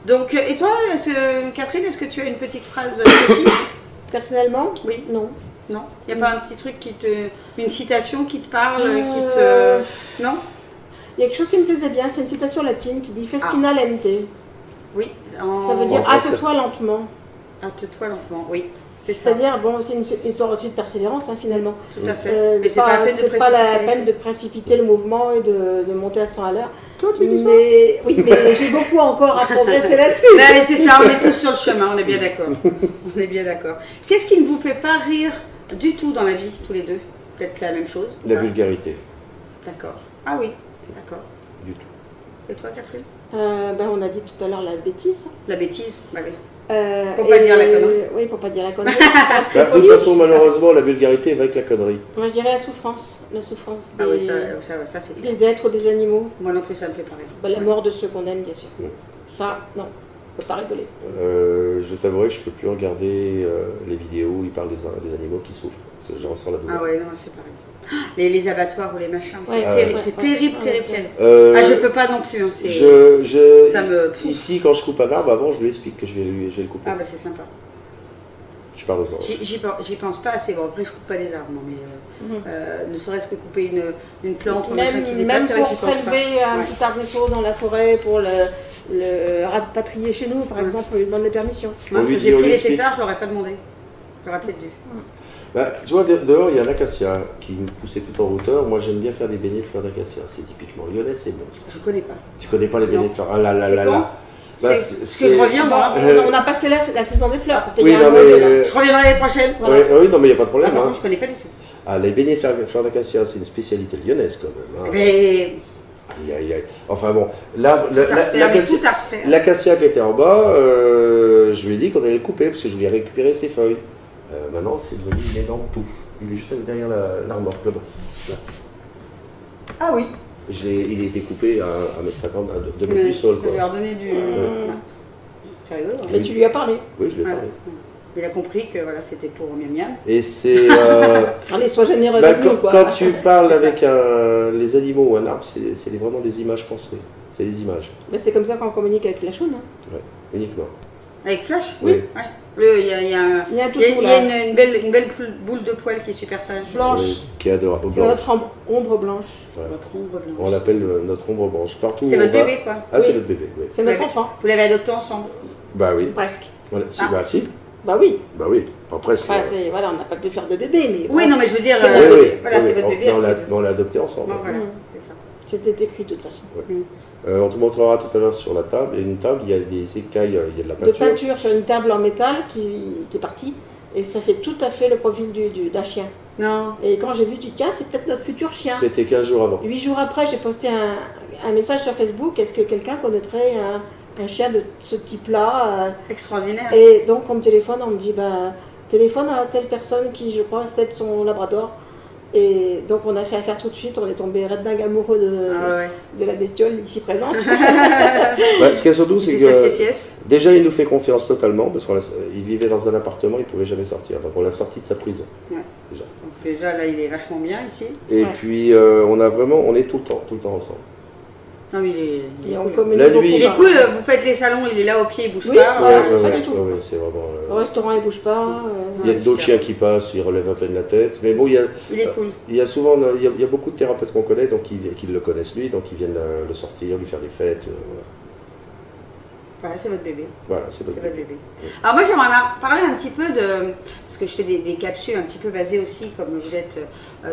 Donc, et toi, Catherine, est-ce que tu as une petite phrase petit? Personnellement? Oui. Non. Non? Il n'y a pas un petit truc une citation qui te parle, Non? Il y a quelque chose qui me plaisait bien, c'est une citation latine qui dit Festina lente. Oui. Ça veut dire hâte-toi lentement. Hâte-toi lentement, oui. C'est-à-dire, bon, c'est une histoire aussi de persévérance, finalement. Tout à fait. Mais c'est pas la peine de précipiter le mouvement et de monter à 100 à l'heure. Toi, tu dis ça? Oui, mais j'ai beaucoup encore à progresser là-dessus. C'est ça, on est tous sur le chemin, on est bien d'accord. On est bien d'accord. Qu'est-ce qui ne vous fait pas rire du tout dans la vie, tous les deux? Peut-être la même chose? La vulgarité. D'accord. Ah oui, d'accord. Du tout. Et toi, Catherine? On a dit tout à l'heure la bêtise. La bêtise, bah oui. Pour pas dire la connerie. Oui, pour pas dire la connerie. De toute façon, malheureusement, la vulgarité va avec la connerie. Moi, je dirais la souffrance. La souffrance ça c'est des êtres ou des animaux. Moi non plus, ça me fait pas rire. La mort de ceux qu'on aime, bien sûr. Ça, non. On peut pas rigoler. Je t'avouerai que je peux plus regarder les vidéos où ils parlent des animaux qui souffrent. Je ressens la douleur. Ah ouais, non, c'est pareil. Les abattoirs ou les machins, c'est terrible. Je peux pas non plus. Ici, quand je coupe un arbre, avant, je lui explique que je vais le couper. Ah bah c'est sympa. Je parle aux arbres. J'y pense pas assez. Bon, après, je coupe pas des arbres, mais ne serait-ce que couper une plante ou un machin qui dépasse, c'est vrai que j'y pense pas. Même pour prélever un petit arbrisseau dans la forêt pour le rapatrier chez nous, par exemple, on lui demande les permissions. Moi, si j'ai pris les têtards, je l'aurais pas demandé. J'aurais peut-être dû. Tu vois, dehors, il y a un acacia qui me poussait tout en hauteur. Moi, j'aime bien faire des beignets de fleurs d'acacia. C'est typiquement lyonnais, c'est bon. Je connais pas. Tu connais pas les beignets de fleurs? Ah là là là là. Parce que je reviens, moi. On a passé la saison des fleurs. Oui, non, mais... Je reviendrai l'année prochaine. Voilà. Oui, non, mais il n'y a pas de problème. Non, je connais pas du tout. Les beignets de fleurs d'acacia, c'est une spécialité lyonnaise quand même. Mais... Enfin bon, l'acacia qui était en bas, je lui ai dit qu'on allait le couper parce que je voulais récupérer ses feuilles. Maintenant, c'est devenu une énorme touffe. Il est juste derrière la remorque là-bas. Là. Ah oui. Il a été coupé à 1m50, à 2 mètres du sol. Ça lui a redonné du... C'est rigolo. Mais tu lui as parlé? Oui, je lui ai parlé. Il a compris que voilà, c'était pour miam miam. Et c'est... Allez, sois généreux avec nous, quoi. Quand tu parles avec les animaux ou un arbre, c'est vraiment des images pensées. C'est des images. Mais c'est comme ça qu'on communique avec la choune. Oui, uniquement. Avec flash? Oui. Ouais. Il y a une belle boule de poil qui est super sage. Blanche. Oui, qui est adorable. C'est notre ombre blanche. Voilà. Votre ombre blanche. On l'appelle notre ombre blanche. Partout. C'est votre bébé, quoi. Ah, c'est notre bébé, oui. C'est notre enfant. Vous l'avez adopté ensemble? Bah oui. Presque. Voilà. Si, Ah. bah si. Bah oui. Bah oui. Pas presque. Enfin, voilà, on n'a pas pu faire de bébé, mais. Oui, non, mais je veux dire. Voilà, c'est votre bébé. On l'a adopté ensemble. Bon, voilà, c'est ça. C'était écrit de toute façon. Ouais. On te montrera tout à l'heure sur la table. Il y a une table, il y a des écailles, il y a de la peinture. De peinture sur une table en métal qui est partie. Et ça fait tout à fait le profil d'un chien. Non. Et quand j'ai vu, je dis tiens, c'est peut-être notre futur chien. C'était 15 jours avant. 8 jours après, j'ai posté un message sur Facebook. Est-ce que quelqu'un connaîtrait un chien de ce type-là? Extraordinaire. Et donc, on me téléphone, on me dit téléphone à telle personne qui, je crois, cède son labrador. Et donc, on a fait affaire tout de suite. On est tombé red dingue amoureux de la bestiole ici présente. Ce qu'il y a surtout, c'est que déjà, il nous fait confiance totalement parce qu'il vivait dans un appartement, il ne pouvait jamais sortir. Donc, on l'a sorti de sa prison. Ouais. Déjà. Donc, déjà, là, il est vachement bien ici. Et puis, on est tout le temps ensemble. Non, mais il est cool. La nuit, il est cool, vous faites les salons, il est là au pied, il bouge pas. Pas du tout. Oui, c'est vraiment. Au restaurant, il bouge pas. Il y a d'autres chiens qui passent, ils relèvent à peine la tête. Mais bon, il est cool. Il y a souvent, il y a beaucoup de thérapeutes qu'on connaît, donc qui le connaissent lui, donc ils viennent le sortir, lui faire des fêtes. Voilà, c'est votre bébé. Voilà, c'est votre bébé. Oui. Alors moi, j'aimerais parler un petit peu de... Parce que je fais des capsules un petit peu basées aussi, comme vous êtes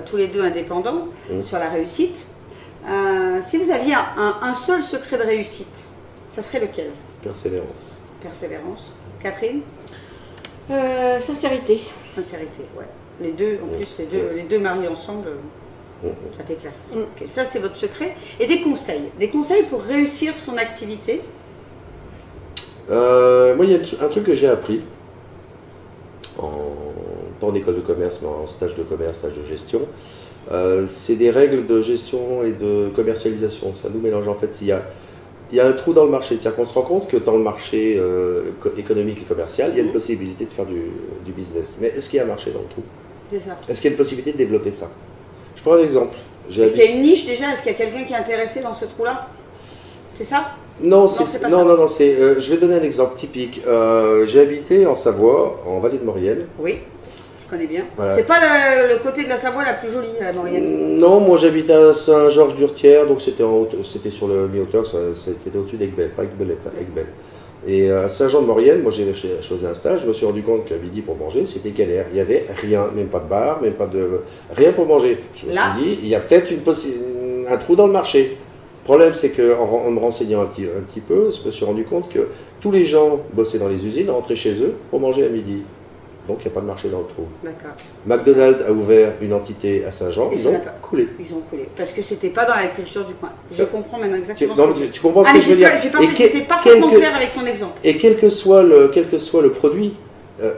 tous les deux indépendants, sur la réussite. Si vous aviez un seul secret de réussite, ça serait lequel? Persévérance. Persévérance. Catherine? Sincérité. Sincérité, ouais. Les deux, en plus, les deux mariés ensemble, ça fait classe. Okay, ça, c'est votre secret. Et des conseils pour réussir son activité? Moi, il y a un truc que j'ai appris, pas en école de commerce, mais en stage de commerce, stage de gestion. C'est des règles de gestion et de commercialisation. Ça nous mélange en fait. Il y a un trou dans le marché. C'est-à-dire qu'on se rend compte que dans le marché économique et commercial, il y a une possibilité de faire du business. Mais est-ce qu'il y a un marché dans le trou? C'est ça. Est-ce qu'il y a une possibilité de développer ça? Je prends un exemple. Est-ce qu'il y a une niche déjà? Est-ce qu'il y a quelqu'un qui est intéressé dans ce trou-là? C'est ça? Non, je vais donner un exemple typique. J'ai habité en Savoie, en vallée de Maurienne. Oui. Je connais bien. Voilà. C'est pas le côté de la Savoie la plus jolie, la Maurienne? Non, moi j'habitais à Saint-Georges-d'Urtière, donc c'était sur le mi-hauteur, c'était au-dessus d'Aiguebel, pas Aiguebel. Et à Saint-Jean-de-Maurienne, moi j'ai choisi un stage, je me suis rendu compte qu'à midi pour manger, c'était galère. Il n'y avait rien, même pas de bar, rien pour manger. Je me suis dit, il y a peut-être un trou dans le marché. Le problème, c'est qu'en me renseignant un petit peu, je me suis rendu compte que tous les gens bossaient dans les usines, rentraient chez eux pour manger à midi. Donc il n'y a pas de marché dans le trou. D'accord. McDonald's a ouvert une entité à Saint-Jean, ils ont coulé. Ils ont coulé, parce que c'était pas dans la culture du coin. Je comprends maintenant exactement tu comprends ce que je veux dire. J'étais parfaitement clair avec ton exemple. Et quel que soit le produit, oui,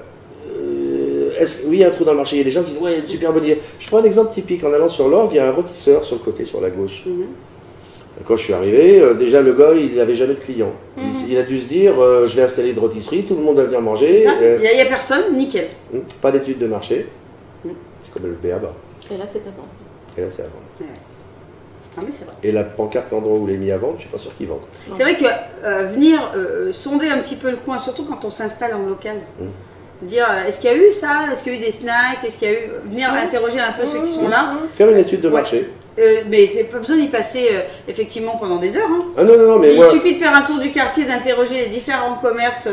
il y a un trou dans le marché. Il y a des gens qui disent, ouais, il y a une super bonne idée. Je prends un exemple typique. En allant sur l'orgue, il y a un rôtisseur sur le côté, sur la gauche. Quand je suis arrivé, déjà le gars, il n'avait jamais de clients. Il a dû se dire, je vais installer de rôtisserie, tout le monde va venir manger. Il n'y a personne, nickel. Pas d'étude de marché. C'est comme le B.A.B.A. Et là, c'est avant. Et là, c'est avant. Ouais. Ah, mais c'est vrai. Et la pancarte, l'endroit où il est mis à vendre, je ne suis pas sûr qu'ils vendent. C'est vrai que venir sonder un petit peu le coin, surtout quand on s'installe en local, dire est-ce qu'il y a eu ça, est-ce qu'il y a eu des snacks, est-ce qu'il y a eu. Venir interroger un peu ceux qui sont là. Faire une étude de marché. Mais c'est pas besoin d'y passer effectivement pendant des heures. Ah non, mais il suffit de faire un tour du quartier, d'interroger les différents commerces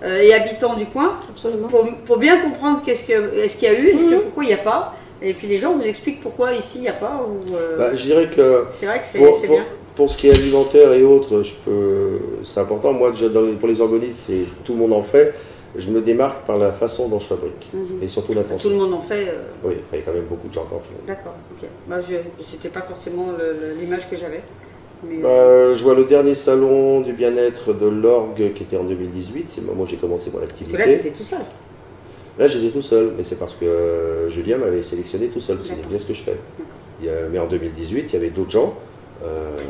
et habitants du coin. Absolument. Pour bien comprendre est-ce qu'il y a eu, pourquoi il n'y a pas. Et puis les gens vous expliquent pourquoi ici il n'y a pas. Je dirais que c'est vrai que c'est bien. Pour ce qui est alimentaire et autres, c'est important. Moi, déjà, pour les orgonites, tout le monde en fait. Je me démarque par la façon dont je fabrique et surtout l'intention. Tout le monde en fait. Oui, il y a quand même beaucoup de gens qui en font. D'accord, ok. C'était pas forcément l'image que j'avais. Je vois le dernier salon du bien-être de l'orgue qui était en 2018. C'est le moment où j'ai commencé mon activité. Là, tu étais tout seul. Là, j'étais tout seul, mais c'est parce que Julien m'avait sélectionné tout seul. C'est bien ce que je fais. Mais en 2018, il y avait d'autres gens.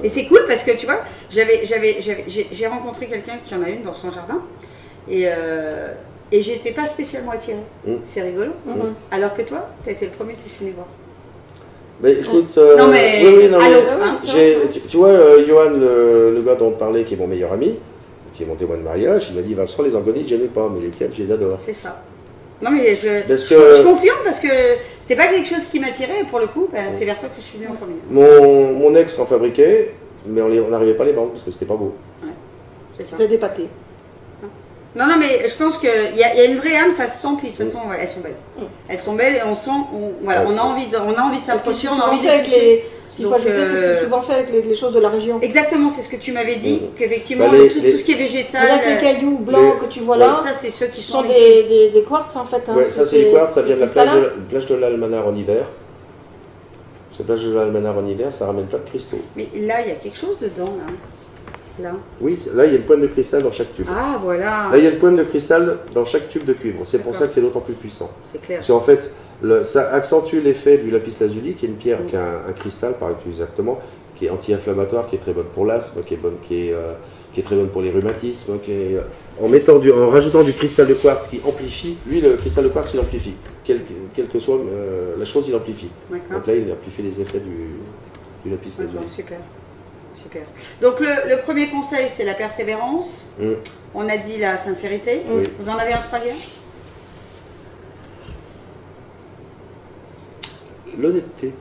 Et c'est cool parce que tu vois, j'ai rencontré quelqu'un qui en a une dans son jardin. Et j'étais pas spécialement attirée. C'est rigolo. Alors que toi, tu as été le premier que je suis venu voir. Mais écoute, non mais, oui, allô, tu vois, Johan, le gars dont on parlait, qui est mon meilleur ami, qui est mon témoin de mariage, il m'a dit Vincent, les organites, j'aimais pas, mais les tiennes, je les adore. C'est ça. Non mais je confirme parce que c'était pas quelque chose qui m'attirait et pour le coup, c'est vers toi que je suis venue en premier. Mon ex en fabriquait, mais on n'arrivait pas à les vendre parce que c'était pas beau. Ouais, c'est ça. Vous avez des pâtés. Non, mais je pense qu'il y a une vraie âme, ça se sent, puis de toute façon, elles sont belles. Elles sont belles et on sent, on a envie de s'approcher, on a envie de toucher. Ce qu'il faut ajouter, c'est que c'est souvent fait avec les choses de la région. Exactement, c'est ce que tu m'avais dit, qu'effectivement, tout ce qui est végétal. Les cailloux blancs que tu vois là, ça, c'est ceux qui sont des quartz en fait. Ouais, ça, c'est des quartz, ça vient de la plage de l'Almanar en hiver. Cette plage de l'Almanar en hiver, ça ramène plein de cristaux. Mais là, il y a quelque chose dedans, là. Oui, là, il y a une pointe de cristal dans chaque tube. Ah, voilà. Là, il y a une pointe de cristal dans chaque tube de cuivre. C'est pour ça que c'est d'autant plus puissant. C'est clair. Parce qu'en fait, ça accentue l'effet du lapis lazuli, qui est une pierre, qui a un cristal, par exemple, exactement, qui est anti-inflammatoire, qui est très bonne pour l'asthme, qui est très bonne pour les rhumatismes, en rajoutant du cristal de quartz qui amplifie. Lui, le cristal de quartz, il amplifie. Quelle que soit la chose, il amplifie. Donc là, il amplifie les effets du lapis lazuli. Super. Super. Donc le premier conseil, c'est la persévérance. On a dit la sincérité. Oui. Vous en avez un troisième? L'honnêteté.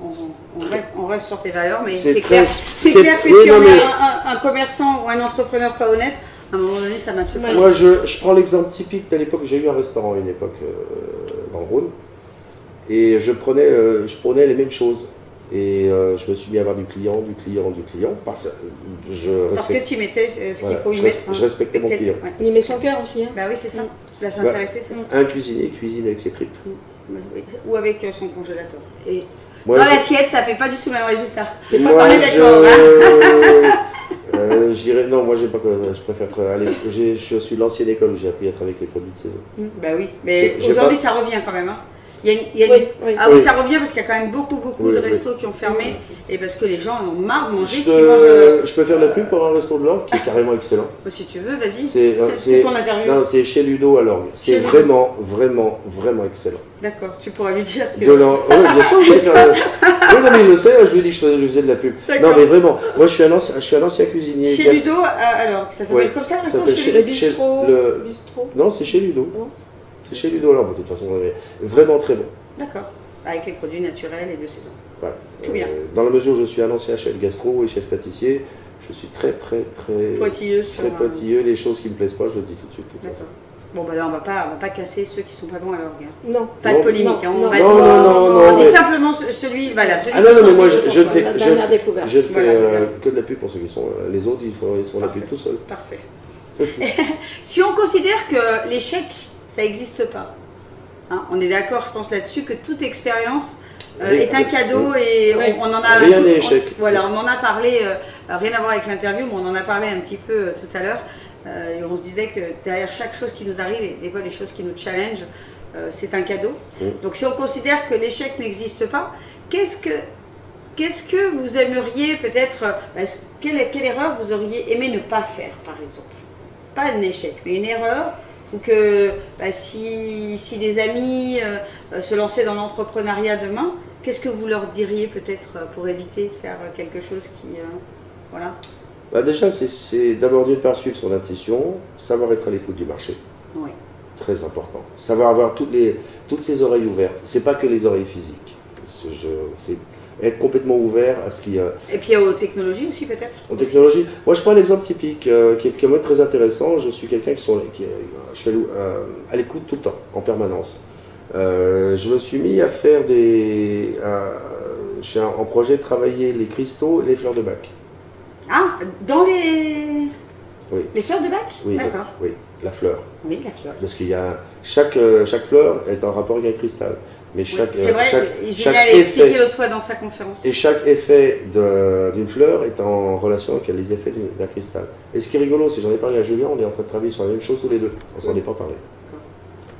On reste sur tes valeurs, mais c'est clair que si on est un commerçant ou un entrepreneur pas honnête, à un moment donné, ça ne matche pas. Moi, je prends l'exemple typique d'à l'époque. J'ai eu un restaurant à une époque dans le Rhône, et je prenais les mêmes choses. Et je me suis mis à avoir du client, parce que tu mettais ce qu'il faut y mettre. Je respectais mon client. Ouais. Il met son cœur aussi. Hein. Bah oui, c'est ça. La sincérité, c'est ça. Un cuisinier cuisine avec ses tripes. Ou avec son congélateur. Et moi, dans l'assiette, ça fait pas du tout le même résultat. On est d'accord. Je dirais non, moi je préfère aller. Je suis de l'ancienne école où j'ai appris à être avec les produits de saison. Bah oui, mais aujourd'hui ça revient quand même. Hein. Ah oui, ça revient parce qu'il y a quand même beaucoup de restos qui ont fermé et parce que les gens en ont marre de manger ce qu'ils mangent. Je peux faire de la pub pour un resto de l'Orgue qui est carrément excellent. Si tu veux, vas-y. C'est ton interview. Non, c'est chez Ludo à l'Orgue. C'est vraiment excellent. D'accord, tu pourras lui dire que. Oui, bien sûr, je vais faire. Oui, non, mais il le sait, je lui dis que je faisais de la pub. Non, mais vraiment, moi je suis un ancien cuisinier. Chez Ludo, alors, ça s'appelle comme ça, le resto chez le bistrot. Non, c'est chez Ludo. C'est chez Ludo, alors, de toute façon, vraiment très bon. D'accord, avec les produits naturels et de saison. Voilà. Tout bien. Dans la mesure où je suis un ancien chef gastro et chef pâtissier, je suis très pointilleux. Les choses qui ne me plaisent pas, je le dis tout de suite. D'accord. Bon, bah là, on va pas casser ceux qui sont pas bons à l'orgue. Non. Pas de polémique. Non. On dit simplement celui. Voilà, ah non, mais moi, je ne fais que de la pub pour ceux qui sont. Les autres, ils font la pub tout seuls. Parfait. Si on considère que l'échec, ça n'existe pas, hein, on est d'accord, je pense là-dessus, que toute expérience est un cadeau et on en a. Rien n'est échec. Voilà, on en a parlé, rien à voir avec l'interview, mais on en a parlé un petit peu tout à l'heure. Et on se disait que derrière chaque chose qui nous arrive, et des fois des choses qui nous challenge, c'est un cadeau. Donc si on considère que l'échec n'existe pas, qu'est-ce que vous aimeriez peut-être, quelle erreur vous auriez aimé ne pas faire, par exemple? Pas un échec, mais une erreur, ou que si des amis se lançaient dans l'entrepreneuriat demain, qu'est-ce que vous leur diriez peut-être pour éviter de faire quelque chose qui... voilà. Déjà, c'est d'abord d'une part suivre son intuition, savoir être à l'écoute du marché. Oui. Très important. Savoir avoir toutes ses oreilles ouvertes. C'est pas que les oreilles physiques. C'est être complètement ouvert à ce qui... Et puis aux technologies aussi peut-être. Aux technologies. Moi, je prends un exemple typique qui est quand même très intéressant. Je suis quelqu'un je suis à l'écoute tout le temps, en permanence. Je me suis mis à faire en projet de travailler les cristaux et les fleurs de bac. Ah, dans les... Oui. Les fleurs de bac? Oui, d'accord. Oui, la fleur. Oui, la fleur. Parce qu'il y a... Chaque fleur est en rapport avec un cristal. Mais c'est vrai, Julien l'a expliqué l'autre fois dans sa conférence. Et chaque effet d'une fleur est en relation avec les effets d'un cristal. Et ce qui est rigolo, c'est que j'en ai parlé à Julien, on est en train de travailler sur la même chose tous les deux. On s'en est pas parlé.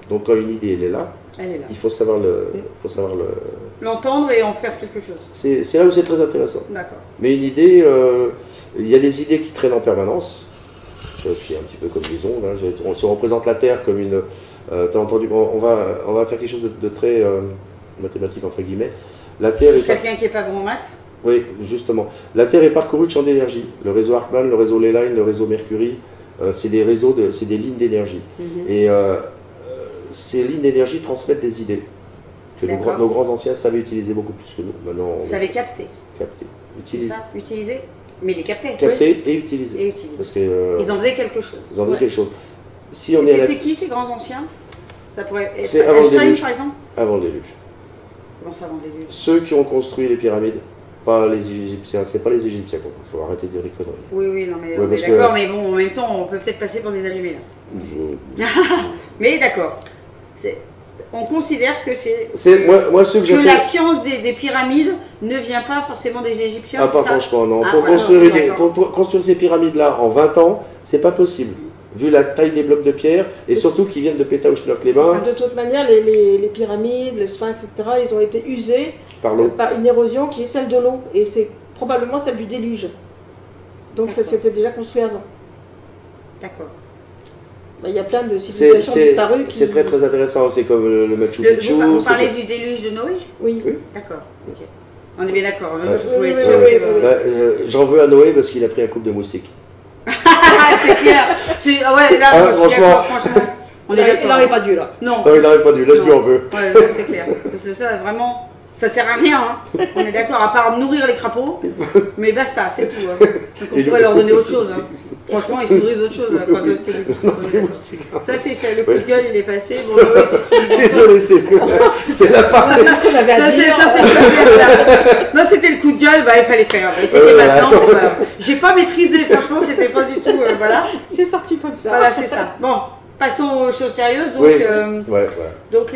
Donc quand une idée elle est là, il faut savoir l'entendre et en faire quelque chose. C'est là où c'est très intéressant. D'accord. Mais une idée, il y a des idées qui traînent en permanence. Je suis un petit peu comme des ondes. Hein. On se représente la Terre comme une... T'as entendu, on va faire quelque chose de très mathématique entre guillemets. La Terre est... Quelqu'un qui n'est pas bon en maths? Oui, justement. La Terre est parcourue de champs d'énergie. Le réseau Hartmann, le réseau Leyline, le réseau Mercury, c'est des réseaux, c'est des lignes d'énergie. Et ces lignes d'énergie transmettent des idées que nos grands anciens savaient utiliser beaucoup plus que nous. Maintenant, savaient capter. Capter. Utiliser. Ça, utiliser. Mais les capter. Capter et utiliser. Et utiliser. Parce que, ils en faisaient quelque chose. Ils en faisaient quelque chose. Si c'est qui ces grands anciens? Ça pourrait être Einstein, par exemple? Avant le déluge. Comment ça, avant le déluge? Ceux qui ont construit les pyramides, pas les Égyptiens. C'est pas les Égyptiens. Il faut arrêter de dire des conneries. Oui, oui, non, mais on est d'accord, mais bon, en même temps, on peut peut-être passer pour des allumés, là. Mais d'accord. On considère que c'est que la science des pyramides ne vient pas forcément des Égyptiens. Ah, pas franchement, non. Pour construire ces pyramides-là en 20 ans, c'est pas possible. Vu la taille des blocs de pierre, et surtout qu'ils viennent de Pétaouchnok-les-Bains. De toute manière, les pyramides, le sphinx, etc., ils ont été usés par une érosion qui est celle de l'eau. Et c'est probablement celle du déluge. Donc ça s'était déjà construit avant. D'accord. Il y a plein de civilisations disparues. C'est très très intéressant, c'est comme le Machu Picchu. Vous parlez du déluge de Noé? Oui. D'accord, ok. On est bien d'accord. Je voulais être sûr. J'en veux à Noé parce qu'il a pris un couple de moustiques. C'est clair. Ouais, là, franchement. On est d'accord. Il n'aurait pas dû, là. Non, il n'aurait pas dû, là je lui en veux. Ouais, c'est clair. C'est ça, vraiment. Ça sert à rien, hein. On est d'accord, à part nourrir les crapauds, mais basta, c'est tout. Hein. Donc on pourrait leur donner autre chose. Hein. Franchement, ils se nourrissent d'autre chose. Ça c'est fait, le coup de gueule il est passé. Bon, désolé, c'est la partie. Ce qu'on avait à dire. Ça, c'est non, c'était le coup de gueule, il fallait faire. C'était maintenant. J'ai pas maîtrisé, franchement, c'était pas du tout. Voilà. C'est sorti comme ça. Voilà, c'est ça. Bon. Passons aux choses sérieuses. Donc, donc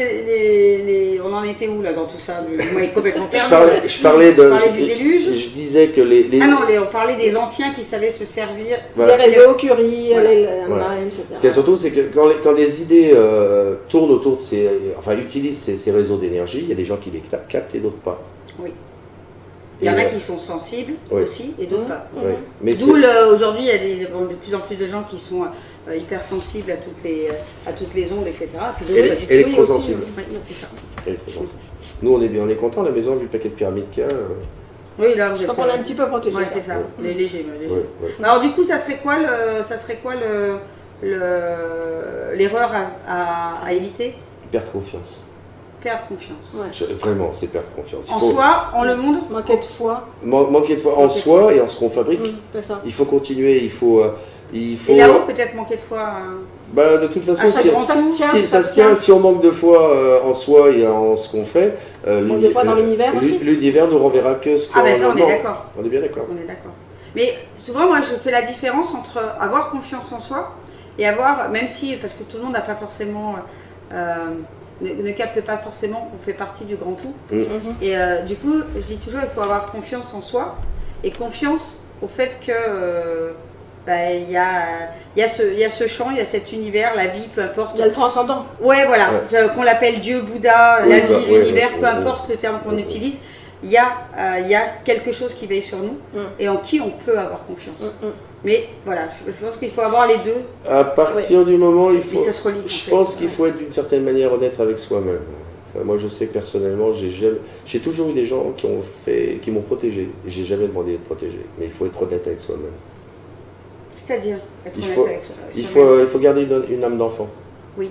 on en était où là dans tout ça? Moi, il est complètement perdu. Je parlais du déluge. Je disais que Ah non, on parlait des anciens qui savaient se servir. Les réseaux, Curie, les landmines, etc. Ce qu'il y a surtout, c'est que quand des idées tournent autour de utilisent ces réseaux d'énergie, il y a des gens qui les captent et d'autres pas. Oui. Il y en a qui sont sensibles aussi et d'autres pas. D'où aujourd'hui, il y a de plus en plus de gens qui sont hypersensibles à toutes les ondes, etc. Électrosensibles. Électrosensibles. Nous, on est content à la maison vu le paquet de pyramides qu'il y a. Oui, là, je crois qu'on est un petit peu protégé. Oui, c'est ça, les légers. Alors du coup, ça serait quoi l'erreur à éviter? Perdre confiance. Perdre confiance. Vraiment, c'est perdre confiance. En soi, en le monde. Manquer de foi. Manquer de foi en soi et en ce qu'on fabrique. C'est ça. Il faut continuer, il faut... Et là-haut, peut-être manquer de foi. De toute façon, si on manque de foi en soi et en ce qu'on fait, manque de foi dans l'univers aussi. L'univers nous renverra que ce qu'on... Ah ben ça, on est d'accord. On est bien d'accord. On est d'accord. Mais souvent, moi, je fais la différence entre avoir confiance en soi et avoir, même si, parce que tout le monde n'a pas forcément... ne capte pas forcément qu'on fait partie du grand tout. Et du coup, je dis toujours, il faut avoir confiance en soi et confiance au fait que il y a ce champ, il y a cet univers, la vie, peu importe. Il y a le transcendant. Ouais, voilà. Qu'on l'appelle Dieu, Bouddha, la vie, l'univers, peu importe le terme qu'on utilise, il y a quelque chose qui veille sur nous et en qui on peut avoir confiance. Mais voilà, je pense qu'il faut avoir les deux. À partir du moment, il faut. Ça se relie, je pense qu'il faut être d'une certaine manière honnête avec soi-même. Enfin, moi, je sais que personnellement, j'ai toujours eu des gens qui m'ont protégé. J'ai jamais demandé d'être protégé. Mais il faut être honnête avec soi-même. C'est-à-dire être honnête avec soi-même. Il faut garder une âme d'enfant. Oui.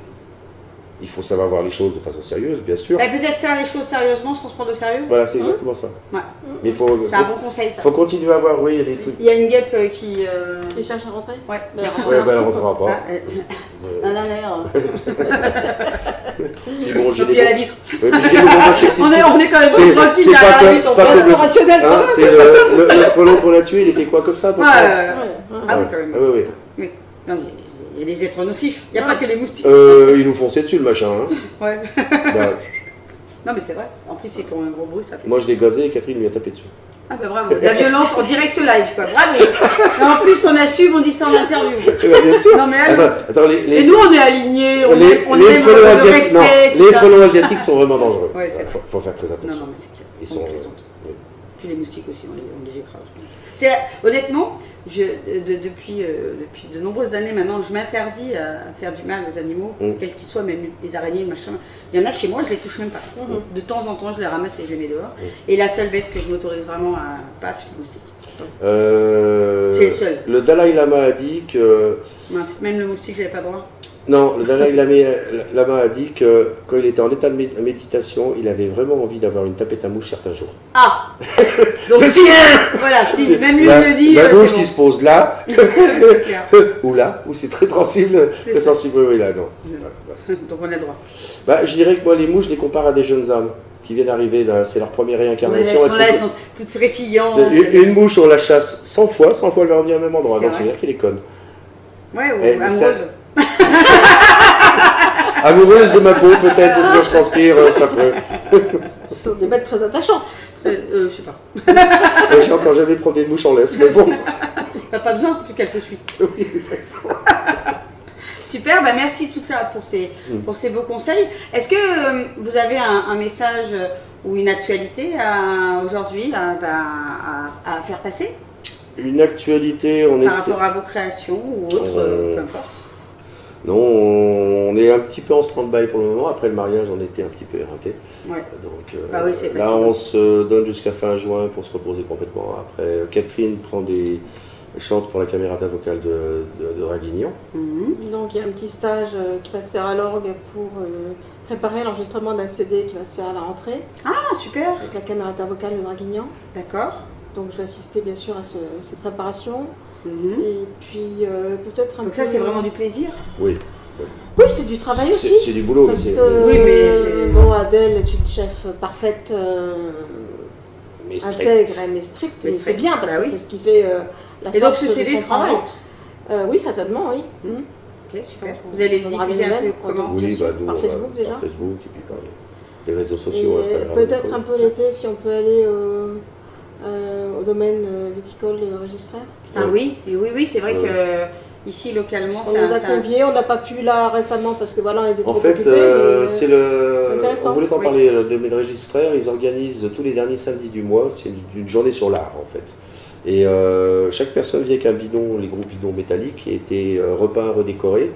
Il faut savoir voir les choses de façon sérieuse, bien sûr. Peut-être faire les choses sérieusement sans se prendre au sérieux. Voilà, c'est exactement ça. Ouais. Mais c'est un bon conseil, ça. Il faut continuer à voir, il y a des trucs. Il y a une guêpe qui cherche à rentrer. Ouais. Elle ne rentrera pas. Et puis à la vitre. On est quand même tranquille derrière la vitre. Rationnel. C'est le frelon qu'on a tué, il était quoi comme ça? Ah oui, quand même. Oui. Non, mais il y a des êtres nocifs, il n'y a pas que les moustiques. Ils nous fonçaient dessus le machin. Ouais. Non mais c'est vrai, en plus ils font un gros bruit, ça fait... Moi je l'ai gazé et Catherine lui a tapé dessus. Ah bah bravo, la violence en direct live quoi, bravo. Et en plus on assume, on dit ça en interview. Bien sûr. Non mais attends, et nous on est alignés, les frelons asiatiques sont vraiment dangereux. Ouais, faut faire très attention. Non mais c'est clair. Ils sont... Puis les moustiques aussi, on les écrase. Honnêtement, depuis de nombreuses années maintenant, je m'interdis à faire du mal aux animaux, quels qu'ils soient, même les araignées, machin. Il y en a chez moi, je les touche même pas. De temps en temps, je les ramasse et je les mets dehors. Et la seule bête que je m'autorise vraiment à paf, c'est le moustique. C'est le seul. Le Dalai Lama a dit que... Mince, même le moustique, j'avais pas droit. Non, le Dalai Lama a dit que quand il était en état de méditation, il avait vraiment envie d'avoir une tapette à mouche certains jours. Ah. Donc si, voilà, si même lui me le dit, la mouche bon. qui se pose là, ou là, où c'est très sensible, très sensible, oui, là, non. Donc on a le droit. Bah, je dirais que moi, les mouches, je les compare à des jeunes âmes qui viennent d'arriver, c'est leur première réincarnation. Elles sont toutes frétillantes. Une mouche, on la chasse 100 fois elle va revenir au même endroit, donc c'est-à-dire qu'elle est conne. Ouais, ou amoureuse. Amoureuse de ma peau, peut-être, parce que je transpire, c'est affreux. Ce sont des bêtes très attachantes. Je sais pas. J'ai encore jamais promené de mouche en laisse, mais bon. T'as pas besoin, plus qu'elle te suit. Oui, exactement. Super, bah merci tout ça pour ces beaux conseils. Est-ce que vous avez un message ou une actualité aujourd'hui à faire passer? Une actualité, Par rapport à vos créations ou autres, peu importe. Non, on est un petit peu en stand-by pour le moment. Après le mariage, on était un petit peu éreinté. Ouais. Donc oui, c'est là, on se donne jusqu'à fin juin pour se reposer complètement. Après, Catherine chante pour la camerata vocale de Draguignan. Donc il y a un petit stage qui va se faire à l'orgue pour préparer l'enregistrement d'un CD qui va se faire à la rentrée. Ah, super. Avec la camerata vocale de Draguignan. D'accord. Donc je vais assister bien sûr à ces préparations. Et puis peut-être un peu... Donc ça c'est vraiment du plaisir? Oui. Oui, c'est du travail aussi. C'est du boulot. Parce que bon, Adèle est une chef parfaite, intègre mais stricte. Mais c'est bien parce que c'est ce qui fait la force. Et donc ce CD sera en vente? Oui, certainement, oui. Ok, super. Vous allez le diffuser un peu comment? Oui, par Facebook déjà. Par Facebook et puis par les réseaux sociaux, Instagram. Peut-être un peu l'été si on peut aller au domaine viticole Registraire. Ah oui, et oui, c'est vrai que ici localement, on nous a conviés, on n'a pas pu là récemment parce que voilà, on était trop occupés. En fait, c'est intéressant. On voulait en parler, le domaine Registraire, ils organisent tous les derniers samedis du mois, c'est une journée sur l'art en fait. Et chaque personne vient avec un bidon, les gros bidons métalliques, qui a été repeint, redécoré,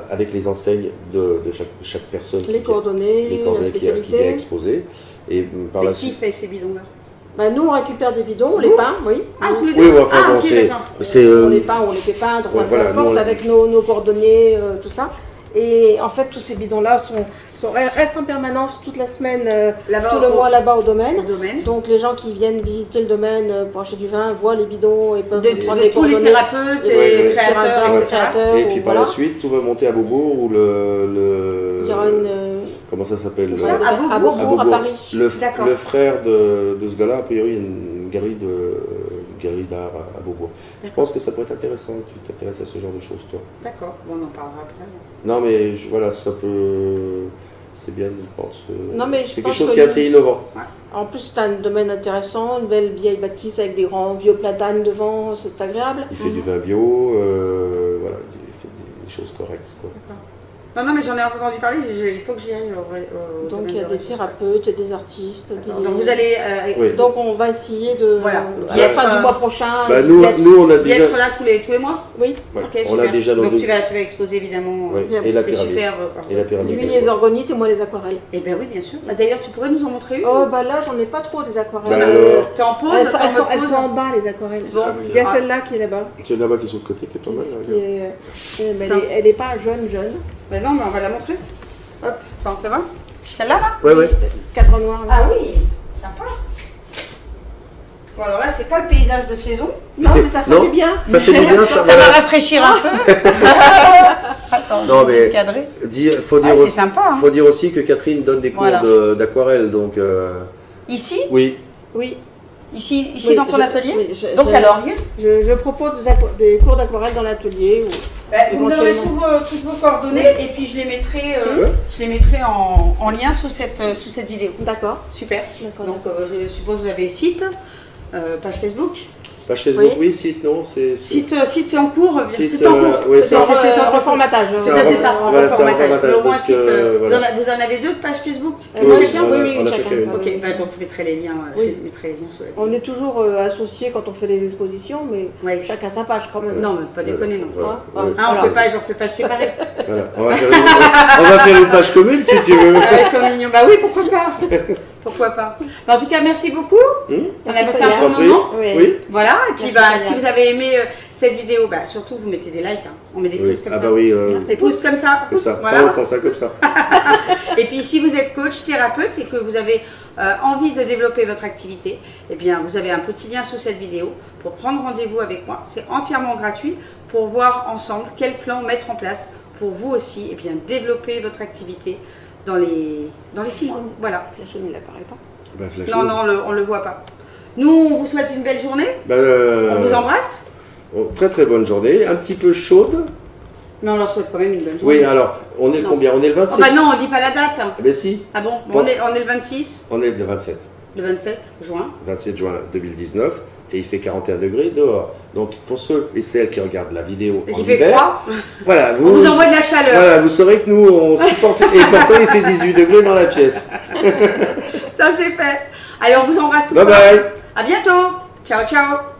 avec les enseignes de chaque personne. Les coordonnées qui vient exposer. Et par la qui fait ces bidons-là? Bah, nous, on récupère des bidons, on les peint, oui. Ah, tous les deux? Oui, enfin, bon, on les peint ou on les fait peindre, enfin, peu importe, avec nos coordonnées, tout ça. Et en fait, tous ces bidons-là restent en permanence toute la semaine, tout le mois là-bas au domaine. Donc les gens qui viennent visiter le domaine pour acheter du vin voient les bidons et peuvent prendre des coordonnées. Tous les thérapeutes et créateurs, et puis par la suite, tout va monter à Beaubourg où il y aura une... Comment ça s'appelle? À Beaubourg, à Paris. Le frère de ce gars-là, a priori, une galerie d'art à Beaubourg. Je pense que ça pourrait être intéressant, tu t'intéresses à ce genre de choses, toi. D'accord, bon, on en parlera après. Non, mais voilà, ça peut... C'est bien, je pense. C'est quelque chose qui est assez innovant. Ouais. En plus, c'est un domaine intéressant, une belle vieille bâtisse avec des grands vieux platanes devant, c'est agréable. Il fait du vin bio, voilà, il fait des choses correctes, quoi. D'accord. Non, mais j'en ai entendu parler, il faut que j'y aille au donc il y a des thérapeutes, des artistes. Donc vous allez... Donc on va essayer de... Voilà. À la fin du mois prochain... nous, on a déjà... être là tous les mois? Oui. Ouais. Ok, super. On a déjà donc tu vas exposer évidemment... Oui. Et la pyramide. Super, lui les organites et moi les aquarelles. Eh bien oui, bien sûr. D'ailleurs, tu pourrais nous en montrer une? Oh, bah là, j'en ai pas trop des aquarelles. Alors... T'es en pause? Elles sont en bas, les aquarelles. Il y a celle-là qui est là-bas. C'est là-bas qui est sur le côté, qui est pas mal. Elle n'est pas jeune. Ben non, mais on va la montrer. Hop, ça en fait voir. Celle-là, là? Oui. Cadre noir. Là. Ah oui, sympa. Bon, alors là, c'est pas le paysage de saison. Non, mais ça fait du bien. Ça fait du bien, ça va rafraîchir un peu. Attends, non, mais c'est sympa. Faut dire aussi que Catherine donne des cours d'aquarelle, donc... Ici? Oui. Ici dans ton atelier? Donc à l'orgue? Je propose des cours d'aquarelle dans l'atelier. Vous me donnerez toutes vos coordonnées et puis je les mettrai, en lien sous cette vidéo. D'accord. Super. Donc je suppose que vous avez site, page Facebook. Page Facebook, oui, site, non, c'est... Site, c'est en cours, site, c'est en cours. Oui, c'est en reformatage. C'est ça, en reformatage. Mais au moins, site, voilà. vous en avez 2 de pages Facebook? Oui, on a chacun une. Ok, donc je mettrai les liens, sous la vidéo. On est toujours associés quand on fait les expositions, mais chacun sa page quand même. Non, mais pas déconner, non. Voilà. On fait page séparée. Voilà. On va faire une page commune si tu veux. Ils sont mignons. Bah oui, pourquoi pas. Pourquoi pas. En tout cas, merci beaucoup. On a passé un bon moment. Oui. Voilà, et puis si vous avez aimé cette vidéo, surtout vous mettez des likes. On met des pouces comme ça. Ah bah oui. Des pouces comme ça. Comme ça. Voilà. Comme ça. Et puis si vous êtes coach, thérapeute et que vous avez envie de développer votre activité, eh bien vous avez un petit lien sous cette vidéo pour prendre rendez-vous avec moi. C'est entièrement gratuit pour voir ensemble quel plan mettre en place pour vous aussi développer votre activité dans les 6 mois. Voilà. Flashon, il n'apparaît pas. Non, on le voit pas. Nous, on vous souhaite une belle journée. On vous embrasse. Très très bonne journée, un petit peu chaude. Mais on leur souhaite quand même une bonne journée. Oui, alors, on est combien? On est le 27? Non, on dit pas la date. Ben si. Ah bon, on est le 26. On est le 27. Le 27 juin. 27 juin 2019. Et il fait 41 degrés dehors. Donc pour ceux et celles qui regardent la vidéo en hiver, fait froid. Voilà, on vous envoie de la chaleur. Voilà, vous saurez que nous on supporte. Et pourtant il fait 18 degrés dans la pièce. Ça c'est fait. Allez, on vous embrasse tous. Bye bye. À bientôt. Ciao, ciao.